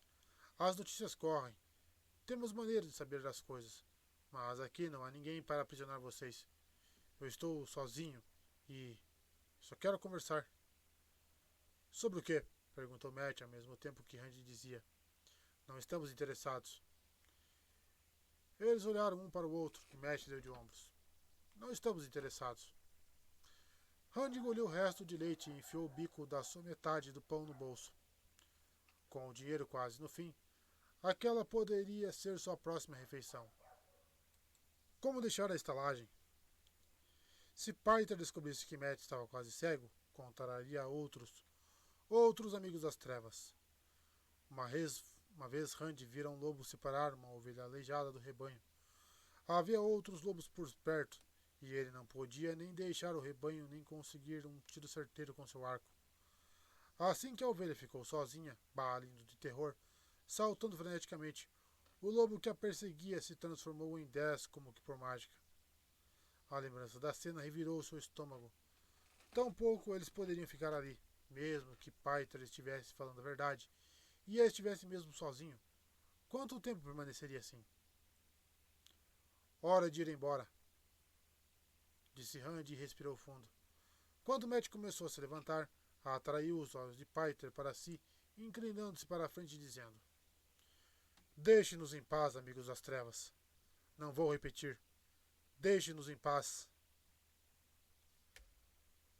As notícias correm. Temos maneira de saber das coisas. Mas aqui não há ninguém para aprisionar vocês. Eu estou sozinho e só quero conversar. Sobre o quê? Perguntou Matt ao mesmo tempo que Rand dizia. Não estamos interessados. Eles olharam um para o outro e Matt deu de ombros. Não estamos interessados. Rand engoliu o resto de leite e enfiou o bico da sua metade do pão no bolso. Com o dinheiro quase no fim, aquela poderia ser sua próxima refeição. Como deixar a estalagem? Se Piter descobrisse que Matt estava quase cego, contraria outros amigos das trevas. Uma vez Randy vira um lobo separar uma ovelha aleijada do rebanho. Havia outros lobos por perto, e ele não podia nem deixar o rebanho nem conseguir um tiro certeiro com seu arco. Assim que a ovelha ficou sozinha, balindo de terror, saltando freneticamente, o lobo que a perseguia se transformou em 10 como que por mágica. A lembrança da cena revirou seu estômago. Tampouco eles poderiam ficar ali, mesmo que Piter estivesse falando a verdade, e ele estivesse mesmo sozinho. Quanto tempo permaneceria assim? Hora de ir embora, disse Randy e respirou fundo. Quando Matt começou a se levantar, atraiu os olhos de Piter para si, inclinando-se para a frente dizendo: Deixe-nos em paz, amigos das trevas. Não vou repetir. Deixe-nos em paz.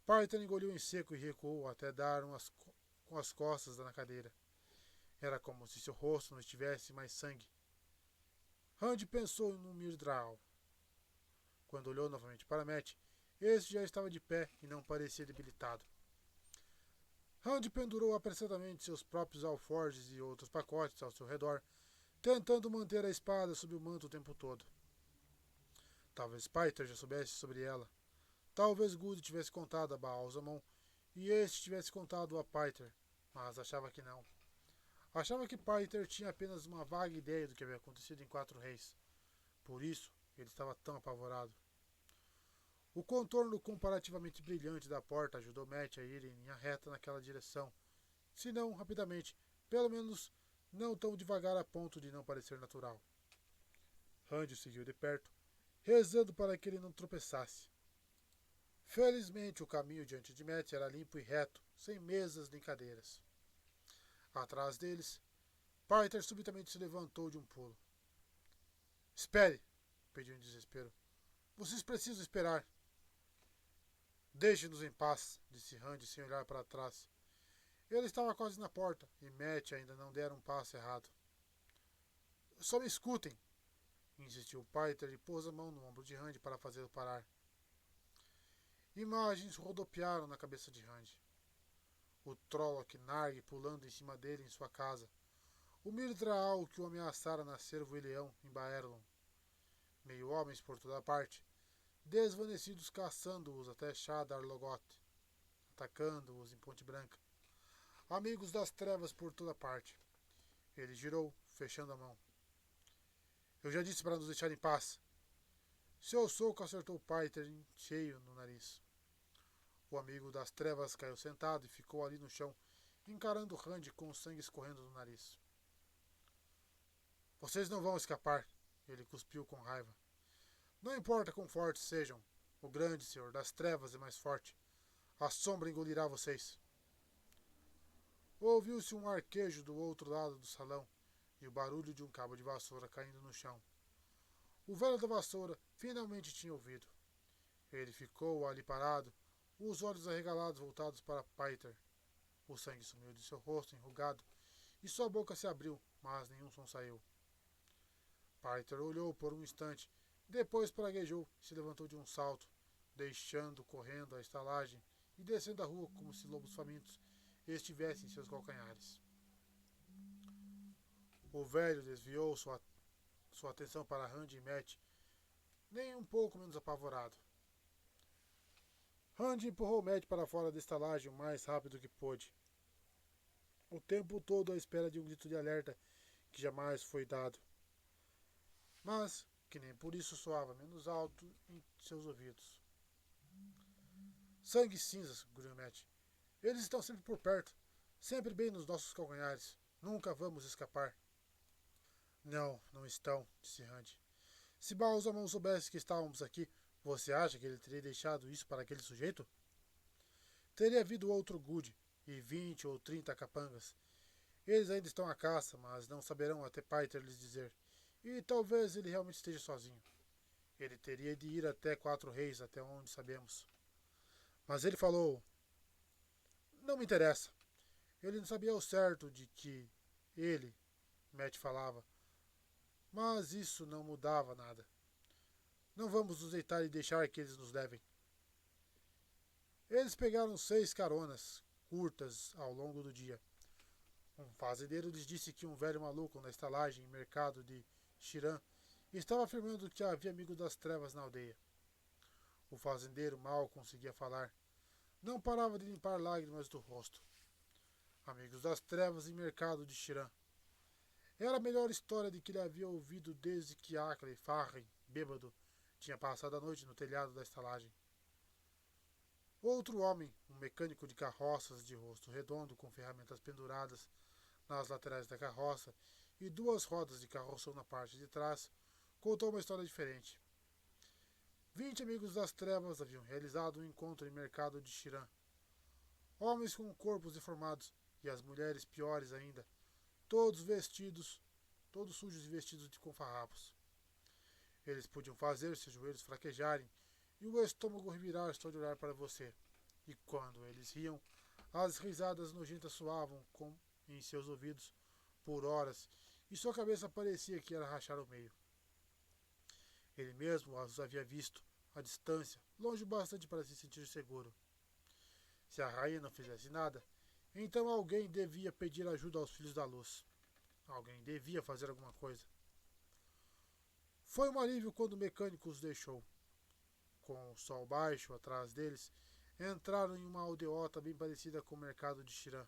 Piter engoliu em seco e recuou até dar com as costas na cadeira. Era como se seu rosto não estivesse mais sangue. Randy pensou no Myrddraal. Quando olhou novamente para Matt, este já estava de pé e não parecia debilitado. Randy pendurou apressadamente seus próprios alforjes e outros pacotes ao seu redor, tentando manter a espada sob o manto o tempo todo. Talvez Piter já soubesse sobre ela. Talvez Good tivesse contado a Baalzamon e este tivesse contado a Piter, mas achava que não. Achava que Piter tinha apenas uma vaga ideia do que havia acontecido em Quatro Reis. Por isso, ele estava tão apavorado. O contorno comparativamente brilhante da porta ajudou Matt a ir em linha reta naquela direção, se não rapidamente, pelo menos não tão devagar a ponto de não parecer natural. Randy o seguiu de perto, rezando para que ele não tropeçasse. Felizmente, o caminho diante de Matt era limpo e reto, sem mesas nem cadeiras. Atrás deles, Piter subitamente se levantou de um pulo. Espere, pediu em desespero. Vocês precisam esperar. Deixe-nos em paz, disse Randy sem olhar para trás. Ele estava quase na porta e Matt ainda não dera um passo errado. Só me escutem, insistiu Piter e pôs a mão no ombro de Randy para fazê-lo parar. Imagens rodopiaram na cabeça de Randy. O Trolloc Narg pulando em cima dele em sua casa. O Myrddraal que o ameaçara na Cervo e Leão em Baerlon. Meio homens por toda parte, desvanecidos caçando-os até Shadar Logoth, atacando-os em Ponte Branca. Amigos das trevas por toda parte. Ele girou, fechando a mão. Eu já disse para nos deixar em paz. Seu soco acertou Piter em cheio no nariz. O amigo das trevas caiu sentado e ficou ali no chão, encarando Randy com o sangue escorrendo do nariz. Vocês não vão escapar, ele cuspiu com raiva. Não importa quão fortes sejam, o grande senhor das trevas é mais forte. A sombra engolirá vocês. Ouviu-se um arquejo do outro lado do salão e o barulho de um cabo de vassoura caindo no chão. O velho da vassoura finalmente tinha ouvido. Ele ficou ali parado, os olhos arregalados voltados para Piter. O sangue sumiu de seu rosto enrugado e sua boca se abriu, mas nenhum som saiu. Piter olhou por um instante, depois praguejou e se levantou de um salto, deixando correndo a estalagem e descendo a rua como se lobos famintos estivessem em seus calcanhares. O velho desviou sua atenção para Randy e Matt, nem um pouco menos apavorado. Randy empurrou Matt para fora da estalagem o mais rápido que pôde, o tempo todo à espera de um grito de alerta que jamais foi dado, mas que nem por isso soava menos alto em seus ouvidos. Sangue e cinzas, grunhiu Matt. Eles estão sempre por perto, sempre bem nos nossos calcanhares. Nunca vamos escapar. Não, não estão, disse Randy. Se Baalzamon soubesse que estávamos aqui, você acha que ele teria deixado isso para aquele sujeito? Teria havido outro Good e 20 ou 30 capangas. Eles ainda estão à caça, mas não saberão até Piter lhes dizer. E talvez ele realmente esteja sozinho. Ele teria de ir até Quatro Reis, até onde sabemos. Mas ele falou... Não me interessa. Ele não sabia ao certo de que ele, Matt falava. Mas isso não mudava nada. Não vamos nos deitar e deixar que eles nos levem. Eles pegaram 6 caronas curtas ao longo do dia. Um fazendeiro lhes disse que um velho maluco na estalagem e mercado de Xiran estava afirmando que havia amigos das trevas na aldeia. O fazendeiro mal conseguia falar. Não parava de limpar lágrimas do rosto. Amigos das trevas e mercado de Xiran. Era a melhor história de que ele havia ouvido desde que Ackley Farren, bêbado, tinha passado a noite no telhado da estalagem. Outro homem, um mecânico de carroças de rosto redondo com ferramentas penduradas nas laterais da carroça e 2 rodas de carroção na parte de trás, contou uma história diferente. 20 amigos das trevas haviam realizado um encontro em mercado de Xiran. Homens com corpos deformados e as mulheres piores ainda, todos sujos e vestidos com farrapos. Eles podiam fazer seus joelhos fraquejarem e o estômago revirar só de olhar para você. E quando eles riam, as risadas nojentas soavam em seus ouvidos por horas e sua cabeça parecia que era rachar ao meio. Ele mesmo os havia visto, à distância, longe o bastante para se sentir seguro. Se a rainha não fizesse nada, então alguém devia pedir ajuda aos filhos da luz. Alguém devia fazer alguma coisa. Foi um alívio quando o mecânico os deixou. Com o sol baixo atrás deles, entraram em uma aldeota bem parecida com o mercado de Xiran.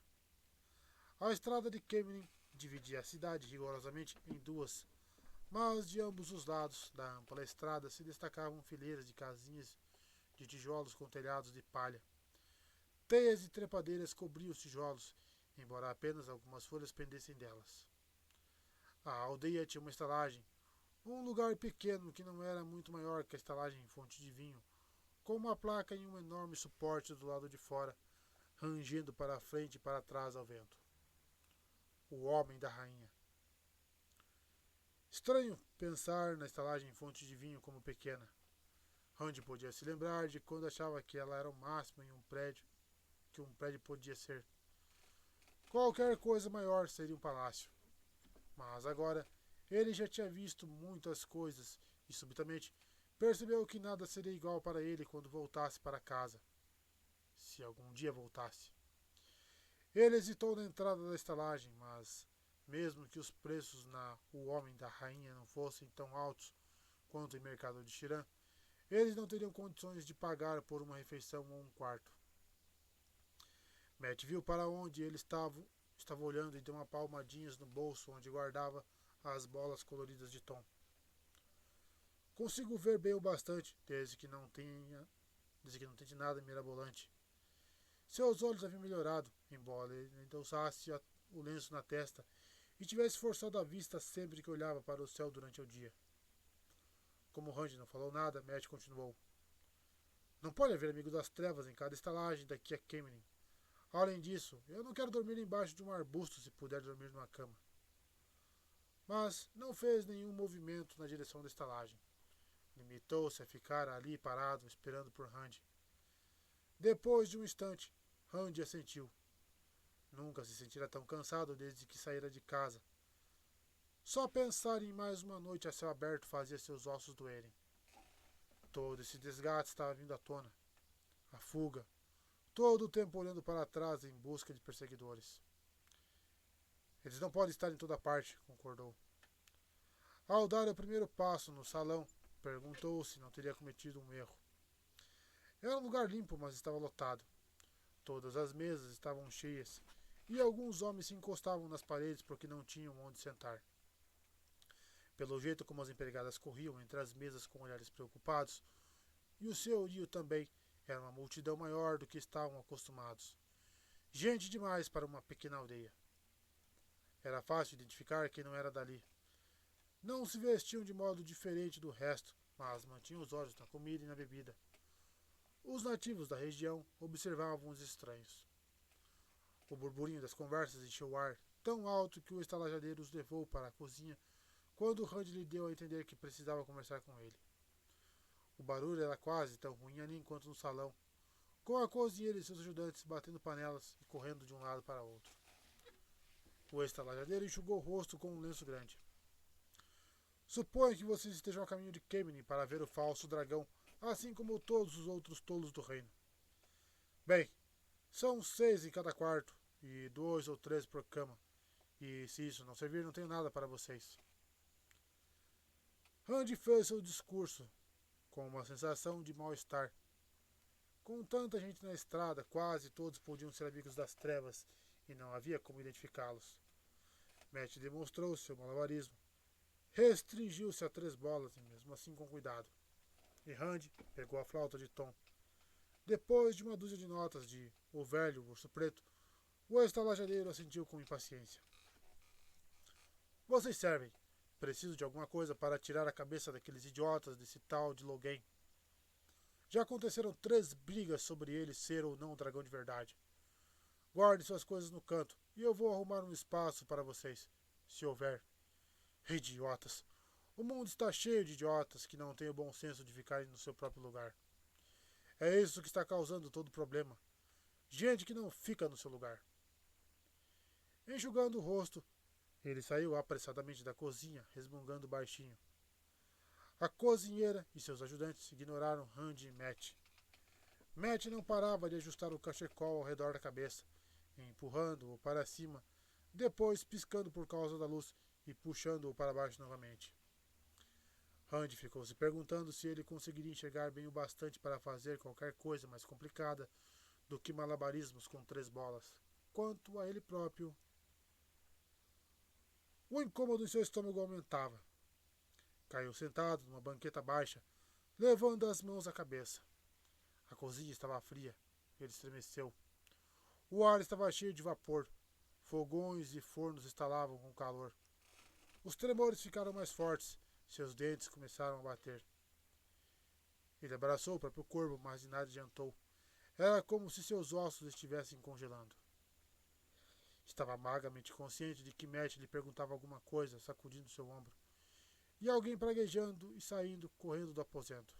A estrada de Kemenin dividia a cidade rigorosamente em 2, mas de ambos os lados da ampla estrada se destacavam fileiras de casinhas de tijolos com telhados de palha. Teias e trepadeiras cobriam os tijolos, embora apenas algumas folhas pendessem delas. A aldeia tinha uma estalagem, um lugar pequeno que não era muito maior que a estalagem Fonte de Vinho, com uma placa em um enorme suporte do lado de fora, rangendo para a frente e para trás ao vento. O homem da rainha. Estranho pensar na estalagem Fonte de Vinho como pequena. Randy podia se lembrar de quando achava que ela era o máximo em que um prédio podia ser. Qualquer coisa maior seria um palácio. Mas agora ele já tinha visto muitas coisas e subitamente percebeu que nada seria igual para ele quando voltasse para casa. Se algum dia voltasse. Ele hesitou na entrada da estalagem, mas, mesmo que os preços na O Homem da Rainha não fossem tão altos quanto em mercado de Xiran, eles não teriam condições de pagar por uma refeição ou um quarto. Matt viu para onde ele estava olhando e deu uma palmadinhas no bolso onde guardava as bolas coloridas de Tom. Consigo ver bem o bastante, desde que não tente nada mirabolante. Seus olhos haviam melhorado, embora ele ainda usasse o lenço na testa e tivesse forçado a vista sempre que olhava para o céu durante o dia. Como Randy não falou nada, Matt continuou. Não pode haver amigo das trevas em cada estalagem daqui a Kemenin. Além disso, eu não quero dormir embaixo de um arbusto se puder dormir numa cama. Mas não fez nenhum movimento na direção da estalagem. Limitou-se a ficar ali parado, esperando por Randy. Depois de um instante, Randy assentiu. Nunca se sentira tão cansado desde que saíra de casa. Só pensar em mais uma noite a céu aberto fazia seus ossos doerem. Todo esse desgaste estava vindo à tona. A fuga. Todo o tempo olhando para trás em busca de perseguidores. Eles não podem estar em toda parte, concordou. Ao dar o primeiro passo no salão, perguntou se não teria cometido um erro. Era um lugar limpo, mas estava lotado. Todas as mesas estavam cheias, e alguns homens se encostavam nas paredes porque não tinham onde sentar. Pelo jeito como as empregadas corriam entre as mesas com olhares preocupados, e o senhorio também era uma multidão maior do que estavam acostumados. Gente demais para uma pequena aldeia. Era fácil identificar quem não era dali. Não se vestiam de modo diferente do resto, mas mantinham os olhos na comida e na bebida. Os nativos da região observavam os estranhos. O burburinho das conversas encheu o ar, tão alto que o estalajadeiro os levou para a cozinha quando Randy lhe deu a entender que precisava conversar com ele. O barulho era quase tão ruim ali quanto no salão, com a cozinheira e seus ajudantes batendo panelas e correndo de um lado para outro. O estalajadeiro enxugou o rosto com um lenço grande. Suponho que vocês estejam a caminho de Kemenin para ver o falso dragão, assim como todos os outros tolos do reino. Bem, são 6 em cada quarto e 2 ou 3 por cama. E se isso não servir, não tenho nada para vocês. Randy fez seu discurso com uma sensação de mal-estar. Com tanta gente na estrada, quase todos podiam ser amigos das trevas e não havia como identificá-los. Matt demonstrou seu malabarismo. Restringiu-se a 3 bolas e mesmo assim com cuidado. E Randy pegou a flauta de Tom. Depois de uma dúzia de notas de O Velho Urso Preto, o estalajadeiro assentiu com impaciência. Vocês servem. Preciso de alguma coisa para tirar a cabeça daqueles idiotas desse tal de Logan. Já aconteceram 3 brigas sobre ele ser ou não um dragão de verdade. Guarde suas coisas no canto e eu vou arrumar um espaço para vocês, se houver. Idiotas! O mundo está cheio de idiotas que não têm o bom senso de ficarem no seu próprio lugar. É isso que está causando todo o problema. Gente que não fica no seu lugar. Enxugando o rosto, ele saiu apressadamente da cozinha, resmungando baixinho. A cozinheira e seus ajudantes ignoraram Randy e Matt. Matt não parava de ajustar o cachecol ao redor da cabeça, empurrando-o para cima, depois piscando por causa da luz e puxando-o para baixo novamente. Randy ficou se perguntando se ele conseguiria enxergar bem o bastante para fazer qualquer coisa mais complicada do que malabarismos com 3 bolas. Quanto a ele próprio, o incômodo em seu estômago aumentava. Caiu sentado numa banqueta baixa, levando as mãos à cabeça. A cozinha estava fria. Ele estremeceu. O ar estava cheio de vapor. Fogões e fornos estalavam com calor. Os tremores ficaram mais fortes. Seus dentes começaram a bater. Ele abraçou o próprio corpo, mas de nada adiantou. Era como se seus ossos estivessem congelando. Estava vagamente consciente de que Matt lhe perguntava alguma coisa, sacudindo seu ombro. E alguém praguejando e saindo, correndo do aposento.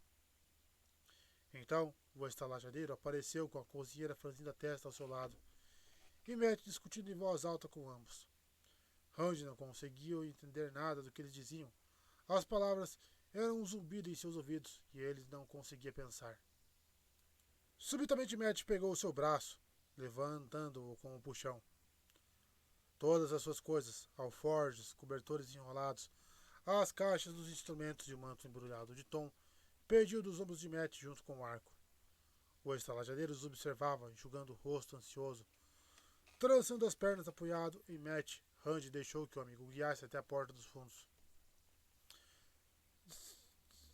Então, o estalajadeiro apareceu com a cozinheira franzindo a testa ao seu lado, e Matt discutindo em voz alta com ambos. Randy não conseguiu entender nada do que eles diziam. As palavras eram um zumbido em seus ouvidos, e ele não conseguia pensar. Subitamente Matt pegou o seu braço, levantando-o com um puxão. Todas as suas coisas, alforjes, cobertores enrolados, as caixas dos instrumentos e o manto embrulhado de Tom, perdiu dos ombros de Matt junto com o arco. O estalajadeiro os observava, enxugando o rosto ansioso. Trançando as pernas apoiado em Matt, Randy deixou que o amigo guiasse até a porta dos fundos.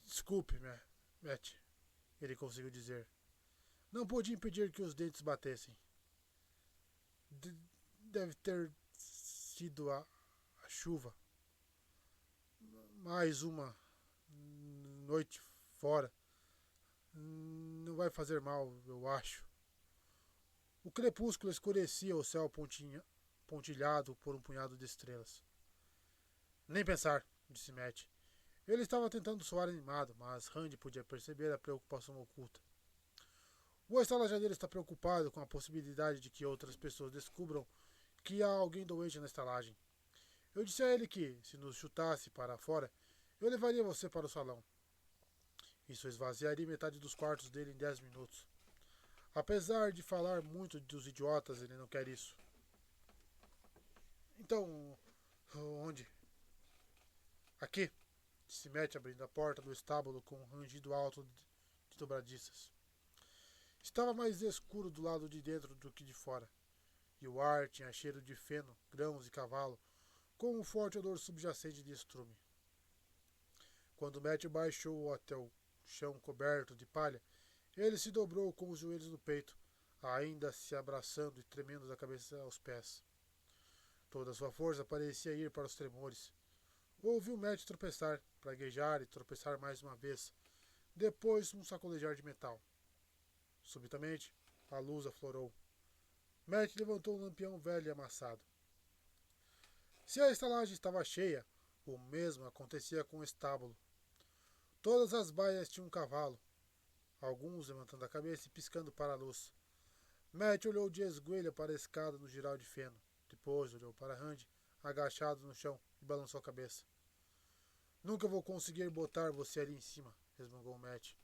Desculpe, Matt, ele conseguiu dizer. Não pude impedir que os dentes batessem. Deve ter sido a chuva. Mais uma noite fora. Não vai fazer mal, eu acho. O crepúsculo escurecia o céu pontilhado por um punhado de estrelas. Nem pensar, disse Matt. Ele estava tentando soar animado, mas Randy podia perceber a preocupação oculta. O estalajadeiro está preocupado com a possibilidade de que outras pessoas descubram que há alguém doente na estalagem. Eu disse a ele que, se nos chutasse para fora, eu levaria você para o salão. Isso esvaziaria metade dos quartos dele em 10 minutos. Apesar de falar muito dos idiotas, ele não quer isso. Então, onde? Aqui, disse Matt abrindo a porta do estábulo com um rangido alto de dobradiças. Estava mais escuro do lado de dentro do que de fora, e o ar tinha cheiro de feno, grãos e cavalo, com um forte odor subjacente de estrume. Quando Matt baixou até o chão coberto de palha, ele se dobrou com os joelhos no peito, ainda se abraçando e tremendo da cabeça aos pés. Toda a sua força parecia ir para os tremores. Ouviu Matt tropeçar, praguejar e tropeçar mais uma vez, depois um sacolejar de metal. Subitamente, a luz aflorou. Matt levantou um lampião velho e amassado. Se a estalagem estava cheia, o mesmo acontecia com o estábulo. Todas as baias tinham um cavalo, alguns levantando a cabeça e piscando para a luz. Matt olhou de esguelha para a escada no giral de feno. Depois olhou para Randy, agachado no chão, e balançou a cabeça. Nunca vou conseguir botar você ali em cima, resmungou Matt.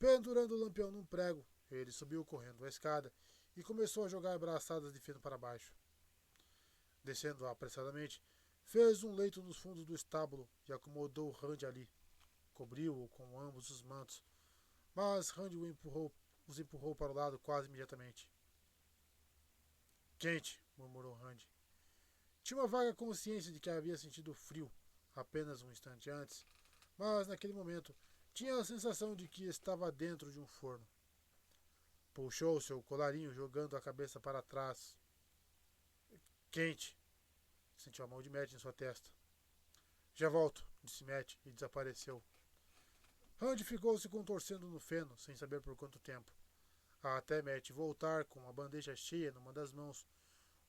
Pendurando o lampião num prego, Ele subiu correndo a escada e começou a jogar braçadas de feno para baixo. Descendo apressadamente, fez um leito nos fundos do estábulo e acomodou Randy ali. Cobriu-o com ambos os mantos, mas Randy os empurrou para o lado quase imediatamente. Quente, murmurou Randy. Tinha uma vaga consciência de que havia sentido frio apenas um instante antes, mas naquele momento tinha a sensação de que estava dentro de um forno. Puxou seu colarinho, jogando a cabeça para trás. Quente. Sentiu a mão de Matt em sua testa. Já volto, disse Matt e desapareceu. Randy ficou se contorcendo no feno, sem saber por quanto tempo. Até Matt voltar com uma bandeja cheia numa das mãos,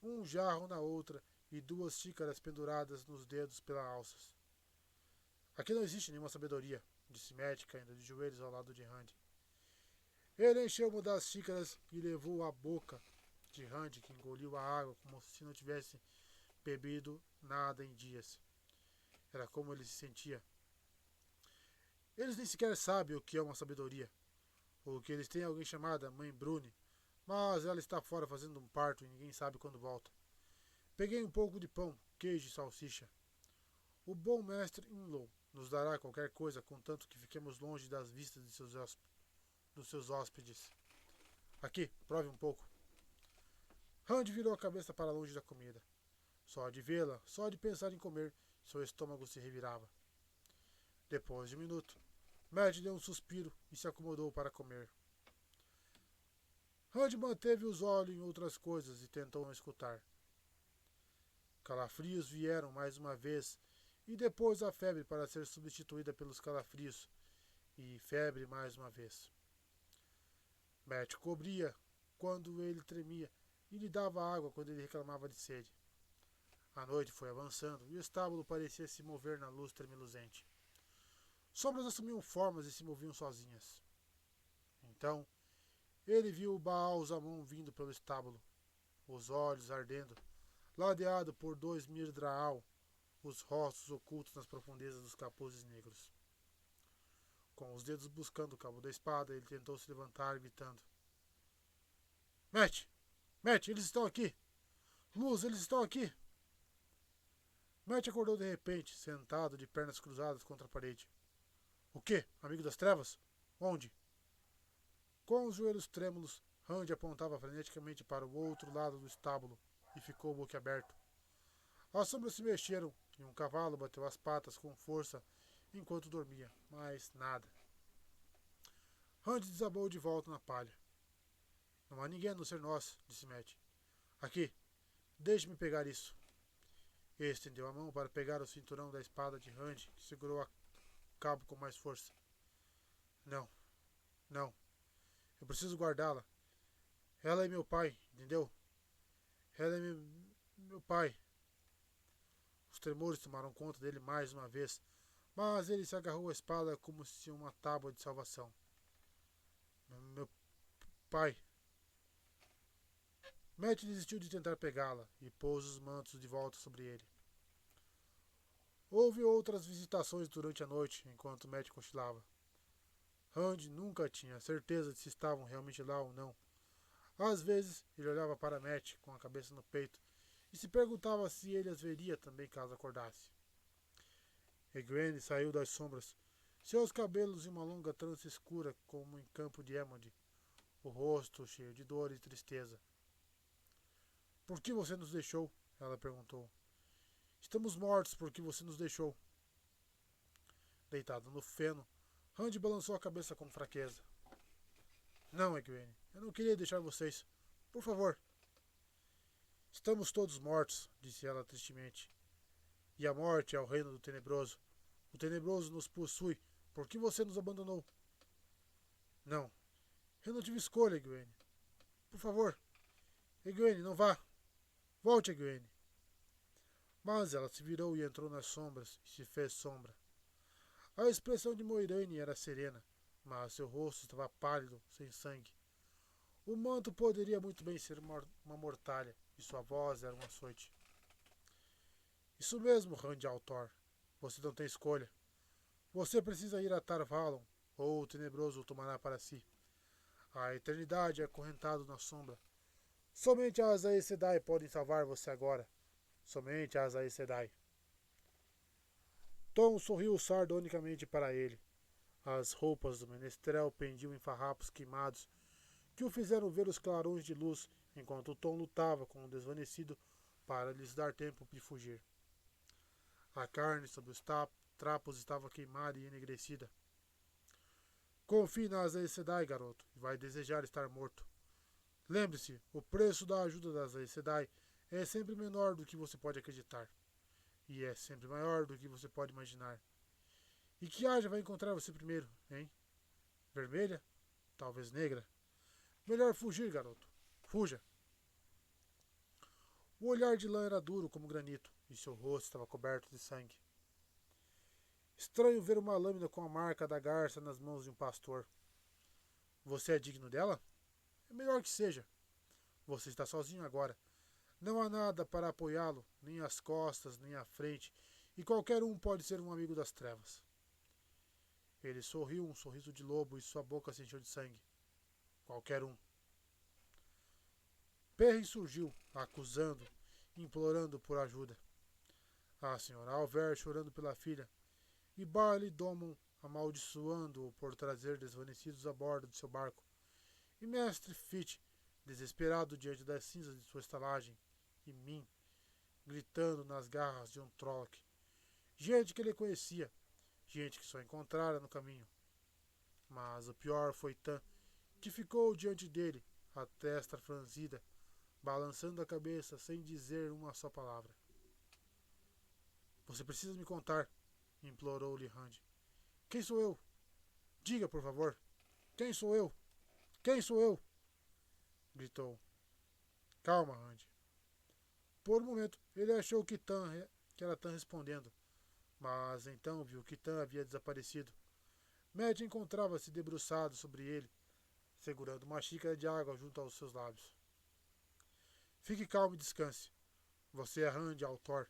um jarro na outra e 2 xícaras penduradas nos dedos pelas alças. Aqui não existe nenhuma sabedoria, disse Matt, caindo de joelhos ao lado de Randy. Ele encheu uma das xícaras e levou à boca de Randy, que engoliu a água como se não tivesse bebido nada em dias. Era como ele se sentia. Eles nem sequer sabem o que é uma sabedoria, ou que eles têm alguém chamada Mãe Brune, mas ela está fora fazendo um parto e ninguém sabe quando volta. Peguei um pouco de pão, queijo e salsicha. O bom mestre Inlow nos dará qualquer coisa, contanto que fiquemos longe das vistas dos seus hóspedes. Aqui, prove um pouco. Randy virou a cabeça para longe da comida. Só de vê-la, só de pensar em comer, seu estômago se revirava. Depois de um minuto, Matt deu um suspiro e se acomodou para comer. Randy manteve os olhos em outras coisas e tentou não escutar. Calafrios vieram mais uma vez, e depois a febre para ser substituída pelos calafrios, e febre mais uma vez. Matt cobria quando ele tremia e lhe dava água quando ele reclamava de sede. A noite foi avançando e o estábulo parecia se mover na luz tremuluzente. Sombras assumiam formas e se moviam sozinhas. Então, ele viu Baal Zamon vindo pelo estábulo, os olhos ardendo, ladeado por 2 Mirdraal, os rostos ocultos nas profundezas dos capuzes negros. Com os dedos buscando o cabo da espada, ele tentou se levantar, gritando. Matt! Matt, eles estão aqui! Luz, eles estão aqui! Matt acordou de repente, sentado de pernas cruzadas contra a parede. O quê? Amigo das trevas? Onde? Com os joelhos trêmulos, Randy apontava freneticamente para o outro lado do estábulo e ficou boquiaberto. As sombras se mexeram e um cavalo bateu as patas com força enquanto dormia, mas nada. Randy desabou de volta na palha. Não há ninguém a não ser nós, disse Matt. Aqui, deixe-me pegar isso. Ele estendeu a mão para pegar o cinturão da espada de Randy, que segurou a cabo com mais força. Não, não. Eu preciso guardá-la. Ela é meu pai, entendeu? Ela é meu pai. Os tremores tomaram conta dele mais uma vez, mas ele se agarrou à espada como se uma tábua de salvação. Meu pai. Matt desistiu de tentar pegá-la e pôs os mantos de volta sobre ele. Houve outras visitações durante a noite, enquanto Matt cochilava. Randy nunca tinha certeza de se estavam realmente lá ou não. Às vezes, ele olhava para Matt com a cabeça no peito e se perguntava se ele as veria também caso acordasse. Egwene saiu das sombras, seus cabelos em uma longa trança escura como em campo de Emond, o rosto cheio de dor e tristeza. Por que você nos deixou? Ela perguntou. Estamos mortos porque você nos deixou. Deitado no feno, Randy balançou a cabeça com fraqueza. Não, Egwene, eu não queria deixar vocês. Por favor. Estamos todos mortos, disse ela tristemente. E a morte é o reino do Tenebroso. O Tenebroso nos possui. Por que você nos abandonou? Não. Eu não tive escolha, Egwene. Por favor. Egwene, não vá. Volte, Egwene. Mas ela se virou e entrou nas sombras e se fez sombra. A expressão de Moiraine era serena, mas seu rosto estava pálido, sem sangue. O manto poderia muito bem ser uma mortalha, e sua voz era um açoite. Isso mesmo, Randy Altor. Você não tem escolha. Você precisa ir a Tar Valon, ou o Tenebroso o tomará para si. A eternidade é acorrentado na sombra. Somente as Aes Sedai podem salvar você agora. Somente as Aes Sedai. Tom sorriu sardonicamente para ele. As roupas do menestrel pendiam em farrapos queimados que o fizeram ver os clarões de luz enquanto Tom lutava com o desvanecido para lhes dar tempo de fugir. A carne sobre os trapos estava queimada e enegrecida. Confie nas Aes Sedai, garoto, e vai desejar estar morto. Lembre-se, o preço da ajuda das Aes Sedai é sempre menor do que você pode acreditar. E é sempre maior do que você pode imaginar. E que haja vai encontrar você primeiro, hein? Vermelha? Talvez negra? Melhor fugir, garoto. Fuja. O olhar de lã era duro como granito, e seu rosto estava coberto de sangue. Estranho ver uma lâmina com a marca da garça nas mãos de um pastor. Você é digno dela? É melhor que seja. Você está sozinho agora. Não há nada para apoiá-lo, nem as costas, nem a frente, e qualquer um pode ser um amigo das trevas. Ele sorriu um sorriso de lobo e sua boca se encheu de sangue. Qualquer um. Perry surgiu, acusando, implorando por ajuda. A senhora Alver chorando pela filha, e Barley Domon amaldiçoando-o por trazer desvanecidos a bordo de seu barco, e Mestre Fitch, desesperado diante das cinzas de sua estalagem, e Min, gritando nas garras de um Trolloc. Gente que ele conhecia, gente que só encontrara no caminho. Mas o pior foi Tan, que ficou diante dele, a testa franzida, balançando a cabeça sem dizer uma só palavra. Você precisa me contar, implorou-lhe Rand. Quem sou eu? Diga, por favor. Quem sou eu? Quem sou eu? Gritou. Calma, Rand. Por um momento, ele achou que era Tan respondendo, mas então viu que Tan havia desaparecido. Matt encontrava-se debruçado sobre ele, segurando uma xícara de água junto aos seus lábios. Fique calmo e descanse. Você é Rand Altor.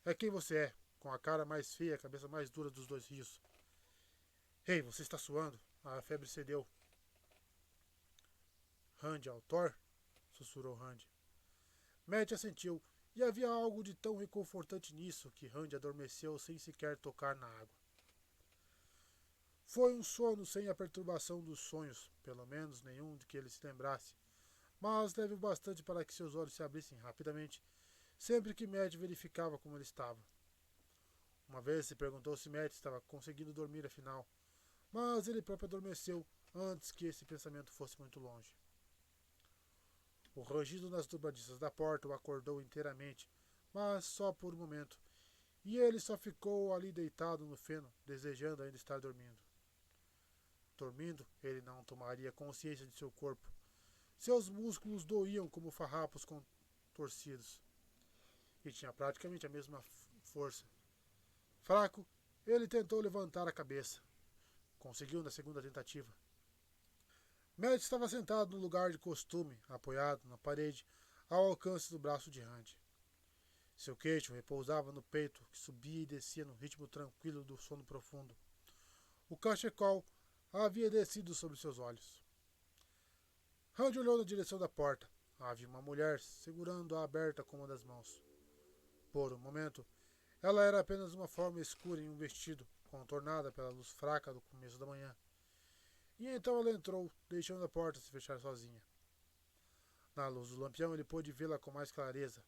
É quem você é, com a cara mais feia e a cabeça mais dura dos dois rios. Ei, você está suando? A febre cedeu. Rand Altor? Sussurrou Rand. Matt assentiu, e havia algo de tão reconfortante nisso que Rand adormeceu sem sequer tocar na água. Foi um sono sem a perturbação dos sonhos, pelo menos nenhum de que ele se lembrasse, mas leve o bastante para que seus olhos se abrissem rapidamente, sempre que Matt verificava como ele estava. Uma vez se perguntou se Matt estava conseguindo dormir afinal, mas ele próprio adormeceu antes que esse pensamento fosse muito longe. O rangido nas dobradiças da porta o acordou inteiramente, mas só por um momento, e ele só ficou ali deitado no feno, desejando ainda estar dormindo. Dormindo, ele não tomaria consciência de seu corpo. Seus músculos doíam como farrapos contorcidos, e tinha praticamente a mesma força. Fraco, ele tentou levantar a cabeça. Conseguiu na segunda tentativa. Matt estava sentado no lugar de costume, apoiado na parede, ao alcance do braço de Rand. Seu queixo repousava no peito, que subia e descia no ritmo tranquilo do sono profundo. O cachecol havia descido sobre seus olhos. Rand olhou na direção da porta. Havia uma mulher segurando-a aberta com uma das mãos. Por um momento, ela era apenas uma forma escura em um vestido, contornada pela luz fraca do começo da manhã. E então ela entrou, deixando a porta se fechar sozinha. Na luz do lampião ele pôde vê-la com mais clareza.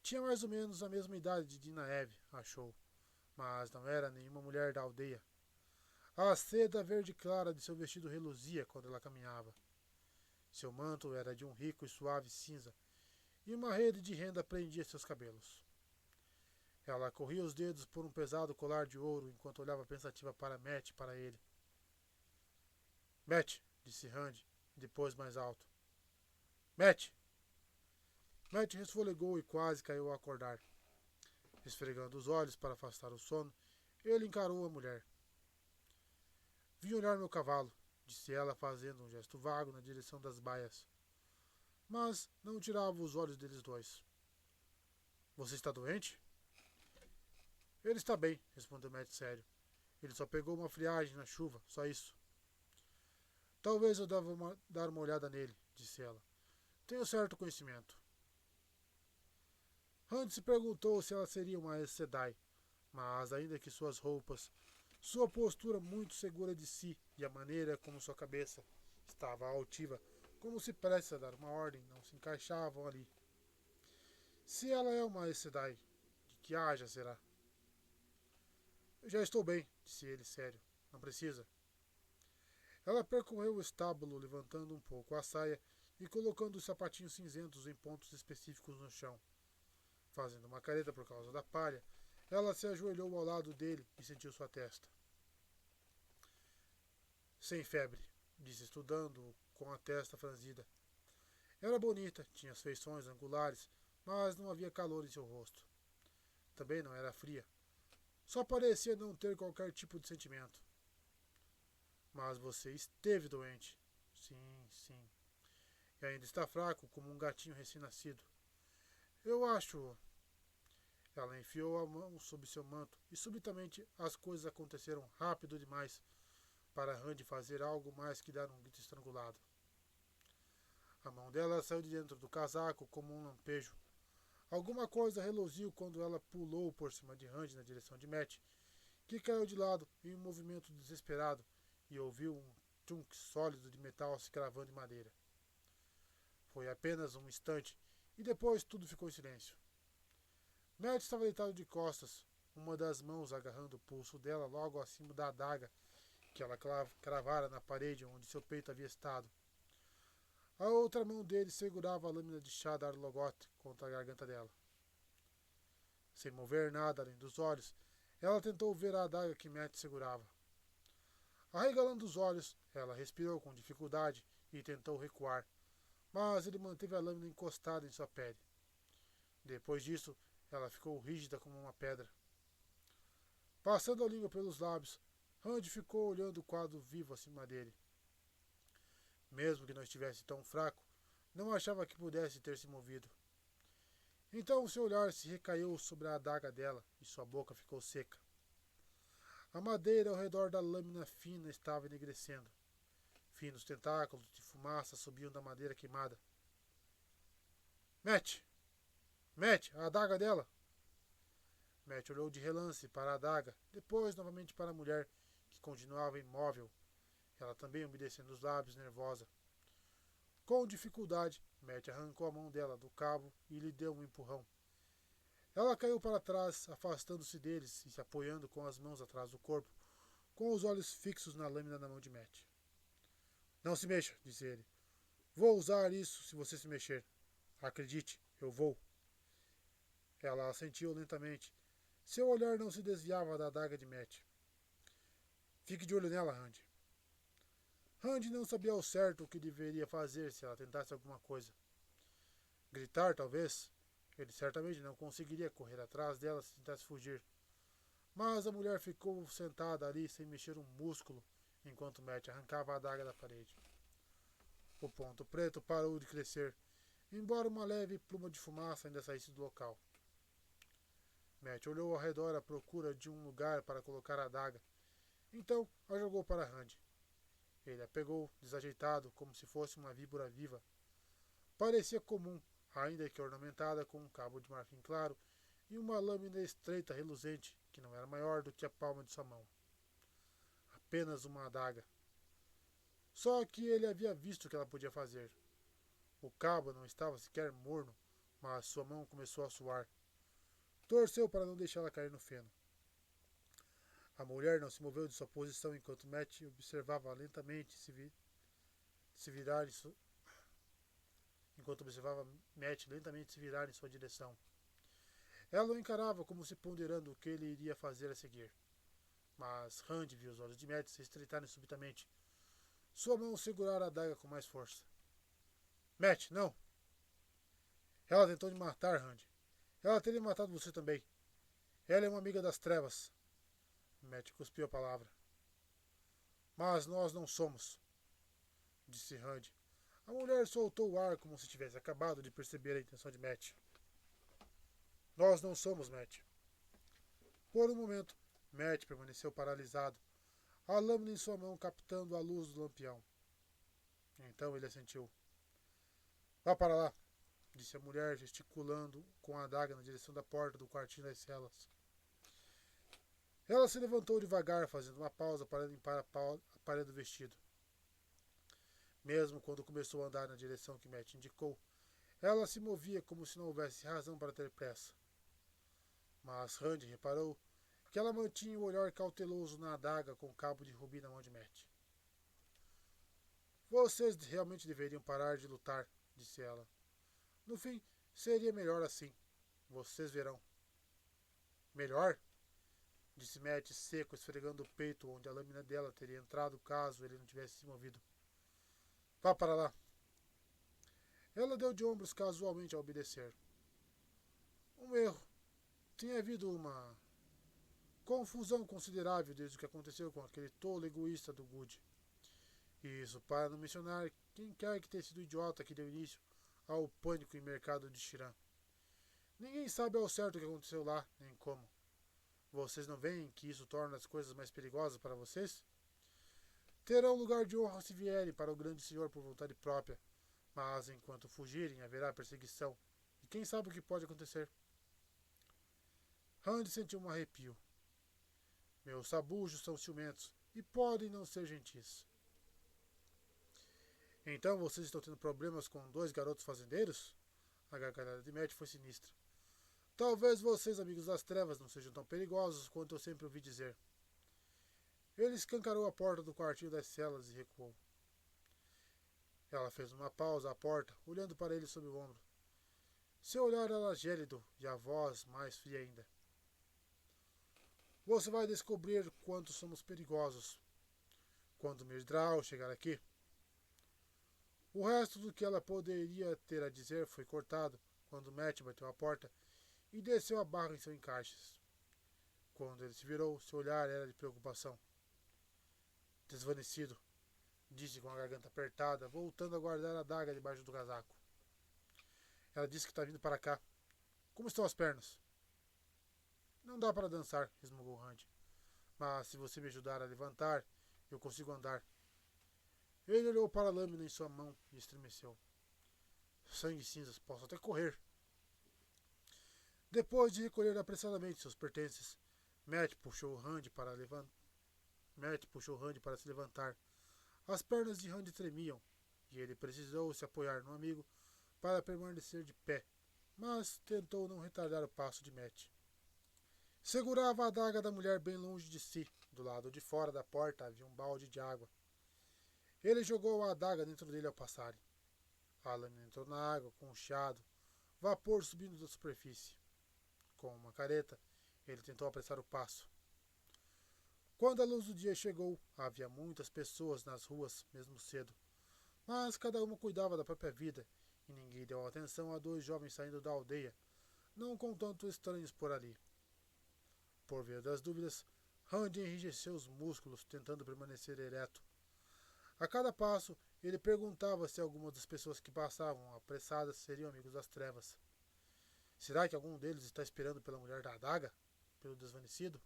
Tinha mais ou menos a mesma idade de Dina Eve, achou, mas não era nenhuma mulher da aldeia. A seda verde clara de seu vestido reluzia quando ela caminhava. Seu manto era de um rico e suave cinza, e uma rede de renda prendia seus cabelos. Ela corria os dedos por um pesado colar de ouro enquanto olhava pensativa para Matt e para ele. Matt, disse Rand, depois mais alto. Matt! Matt resfolegou e quase caiu ao acordar. Esfregando os olhos para afastar o sono, ele encarou a mulher. Vim olhar meu cavalo, disse ela fazendo um gesto vago na direção das baias. Mas não tirava os olhos deles dois. Você está doente? Ele está bem, respondeu Matt sério. Ele só pegou uma friagem na chuva, só isso. Talvez eu deva dar uma olhada nele, disse ela. Tenho certo conhecimento. Rand se perguntou se ela seria uma Aes Sedai, mas ainda que suas roupas, sua postura muito segura de si e a maneira como sua cabeça estava altiva, como se prestes a dar uma ordem, não se encaixavam ali. Se ela é uma Aes Sedai, de que haja será? Eu já estou bem, disse ele sério. Não precisa. Ela percorreu o estábulo, levantando um pouco a saia e colocando os sapatinhos cinzentos em pontos específicos no chão. Fazendo uma careta por causa da palha, ela se ajoelhou ao lado dele e sentiu sua testa. Sem febre, disse, estudando-o com a testa franzida. Era bonita, tinha as feições angulares, mas não havia calor em seu rosto. Também não era fria. Só parecia não ter qualquer tipo de sentimento. Mas você esteve doente. Sim, sim. E ainda está fraco, como um gatinho recém-nascido. Eu acho. Ela enfiou a mão sob seu manto e subitamente as coisas aconteceram rápido demais para Rand fazer algo mais que dar um grito estrangulado. A mão dela saiu de dentro do casaco como um lampejo. Alguma coisa reluziu quando ela pulou por cima de Rand na direção de Matt, que caiu de lado em um movimento desesperado e ouviu um chunk sólido de metal se cravando em madeira. Foi apenas um instante e depois tudo ficou em silêncio. Matt estava deitado de costas, uma das mãos agarrando o pulso dela logo acima da adaga que ela cravara na parede onde seu peito havia estado. A outra mão dele segurava a lâmina de chá da Arlogoth contra a garganta dela. Sem mover nada além dos olhos, ela tentou ver a adaga que Matt segurava. Arregalando os olhos, ela respirou com dificuldade e tentou recuar, mas ele manteve a lâmina encostada em sua pele. Depois disso, ela ficou rígida como uma pedra. Passando a língua pelos lábios, Rand ficou olhando o quadro vivo acima dele. Mesmo que não estivesse tão fraco, não achava que pudesse ter se movido. Então seu olhar se recaiu sobre a adaga dela e sua boca ficou seca. A madeira ao redor da lâmina fina estava enegrecendo. Finos tentáculos de fumaça subiam da madeira queimada. Matt! Matt, a adaga dela! Matt olhou de relance para a adaga, depois novamente para a mulher, que continuava imóvel, ela também umedecendo os lábios, nervosa. Com dificuldade, Matt arrancou a mão dela do cabo e lhe deu um empurrão. Ela caiu para trás, afastando-se deles e se apoiando com as mãos atrás do corpo, com os olhos fixos na lâmina na mão de Matt. Não se mexa, disse ele. Vou usar isso se você se mexer. Acredite, eu vou. Ela assentiu lentamente. Seu olhar não se desviava da adaga de Matt. Fique de olho nela, Rand. Rand não sabia ao certo o que deveria fazer se ela tentasse alguma coisa. Gritar, talvez. Ele certamente não conseguiria correr atrás dela se tentasse fugir. Mas a mulher ficou sentada ali sem mexer um músculo enquanto Matt arrancava a adaga da parede. O ponto preto parou de crescer, embora uma leve pluma de fumaça ainda saísse do local. Matt olhou ao redor à procura de um lugar para colocar a adaga. Então a jogou para Rand. Ele a pegou, desajeitado, como se fosse uma víbora viva. Parecia comum, ainda que ornamentada com um cabo de marfim claro e uma lâmina estreita reluzente, que não era maior do que a palma de sua mão. Apenas uma adaga. Só que ele havia visto o que ela podia fazer. O cabo não estava sequer morno, mas sua mão começou a suar. Torceu para não deixá-la cair no feno. A mulher não se moveu de sua posição enquanto Matt observava lentamente se virar em sua direção. Ela o encarava como se ponderando o que ele iria fazer a seguir. Mas Rand viu os olhos de Matt se estreitarem subitamente. Sua mão segurara a adaga com mais força. Matt, não! Ela tentou me matar, Rand. Ela teria matado você também. Ela é uma amiga das trevas. Matt cuspiu a palavra. Mas nós não somos, disse Rand. A mulher soltou o ar como se tivesse acabado de perceber a intenção de Matt. Nós não somos, Matt. Por um momento, Matt permaneceu paralisado, a lâmina em sua mão captando a luz do lampião. Então ele assentiu. Vá para lá, disse a mulher, gesticulando com a adaga na direção da porta do quartinho das celas. Ela se levantou devagar, fazendo uma pausa para limpar a palha do vestido. Mesmo quando começou a andar na direção que Matt indicou, ela se movia como se não houvesse razão para ter pressa. Mas Randy reparou que ela mantinha o olhar cauteloso na adaga com o cabo de rubi na mão de Matt. Vocês realmente deveriam parar de lutar, disse ela. No fim, seria melhor assim. Vocês verão. Melhor? Disse Matt seco, esfregando o peito onde a lâmina dela teria entrado caso ele não tivesse se movido. Vá para lá. Ela deu de ombros casualmente a obedecer. Um erro. Tinha havido uma confusão considerável desde o que aconteceu com aquele tolo egoísta do Good. Isso para não mencionar quem quer que tenha sido o idiota que deu início ao pânico em mercado de Shiran. Ninguém sabe ao certo o que aconteceu lá, nem como. Vocês não veem que isso torna as coisas mais perigosas para vocês? Terão lugar de honra se vierem para o grande senhor por vontade própria, mas enquanto fugirem haverá perseguição, e quem sabe o que pode acontecer? Randy sentiu um arrepio. Meus sabujos são ciumentos e podem não ser gentis. Então vocês estão tendo problemas com 2 garotos fazendeiros? A gargalhada de Matt foi sinistra. Talvez vocês, amigos das trevas, não sejam tão perigosos quanto eu sempre ouvi dizer. Ele escancarou a porta do quartinho das celas e recuou. Ela fez uma pausa à porta, olhando para ele sob o ombro. Seu olhar era gélido e a voz mais fria ainda. Você vai descobrir quanto somos perigosos quando Mirdrau chegar aqui. O resto do que ela poderia ter a dizer foi cortado quando Matt bateu a porta e desceu a barra em seus encaixes. Quando ele se virou, seu olhar era de preocupação. Desvanecido, disse com a garganta apertada, voltando a guardar a adaga debaixo do casaco. Ela disse que está vindo para cá. Como estão as pernas? Não dá para dançar, resmungou Randy. Mas se você me ajudar a levantar, eu consigo andar. Ele olhou para a lâmina em sua mão e estremeceu. Sangue e cinzas, posso até correr. Depois de recolher apressadamente seus pertences, Matt puxou Randy para se levantar. As pernas de Randy tremiam, e ele precisou se apoiar no amigo para permanecer de pé, mas tentou não retardar o passo de Matt. Segurava a adaga da mulher bem longe de si. Do lado de fora da porta havia um balde de água. Ele jogou a adaga dentro dele ao passarem. A lâmina entrou na água com um chiado, vapor subindo da superfície. Com uma careta, ele tentou apressar o passo. Quando a luz do dia chegou, havia muitas pessoas nas ruas, mesmo cedo. Mas cada uma cuidava da própria vida, e ninguém deu atenção a 2 jovens saindo da aldeia, não com tanto estranhos por ali. Por via das dúvidas, Randy enrijeceu os músculos, tentando permanecer ereto. A cada passo, ele perguntava se algumas das pessoas que passavam apressadas seriam amigos das trevas. Será que algum deles está esperando pela mulher da adaga? Pelo desvanecido?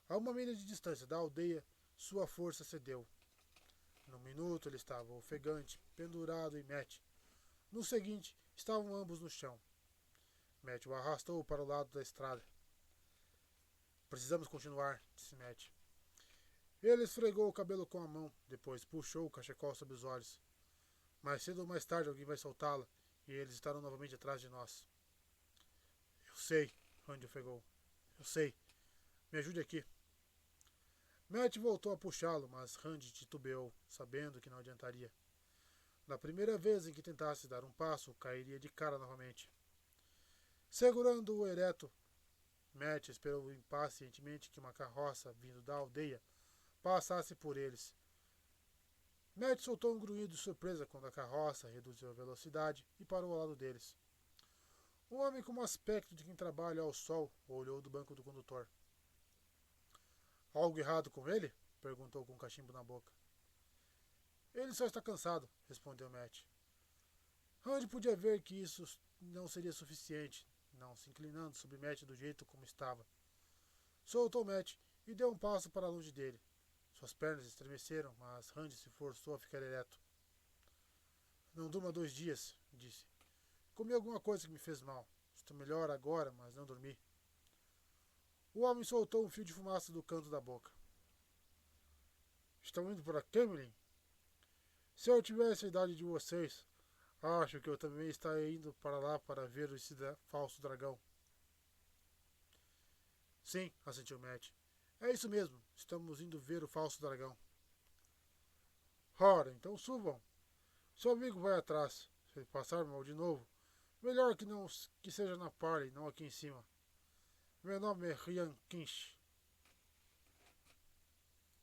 A 1 milha de distância da aldeia, sua força cedeu. No minuto ele estava ofegante, pendurado em Matt. No seguinte, estavam ambos no chão. Matt o arrastou para o lado da estrada. Precisamos continuar, disse Matt. Ele esfregou o cabelo com a mão, depois puxou o cachecol sobre os olhos. Mais cedo ou mais tarde alguém vai soltá-la, e eles estarão novamente atrás de nós. Eu sei, Randy ofegou. Eu sei. Me ajude aqui. Matt voltou a puxá-lo, mas Randy titubeou, sabendo que não adiantaria. Na primeira vez em que tentasse dar um passo, cairia de cara novamente. Segurando-o ereto, Matt esperou impacientemente que uma carroça, vindo da aldeia, passasse por eles. Matt soltou um grunhido de surpresa quando a carroça reduziu a velocidade e parou ao lado deles. Um homem com o aspecto de quem trabalha ao sol olhou do banco do condutor. Algo errado com ele? Perguntou com um cachimbo na boca. Ele só está cansado, respondeu Matt. Randy podia ver que isso não seria suficiente, não se inclinando sobre Matt do jeito como estava. Soltou Matt e deu um passo para longe dele. Suas pernas estremeceram, mas Randy se forçou a ficar ereto. Não durma 2 dias, disse. Comi alguma coisa que me fez mal. Estou melhor agora, mas não dormi. O homem soltou um fio de fumaça do canto da boca. Estão indo para Camelin? Se eu tivesse a idade de vocês, acho que eu também estaria indo para lá para ver esse falso dragão. Sim, assentiu Matt. É isso mesmo, estamos indo ver o falso dragão. Ora, então subam. Seu amigo vai atrás. Se ele passar mal de novo, melhor que não que seja na party, não aqui em cima. Meu nome é Ryan Kinch.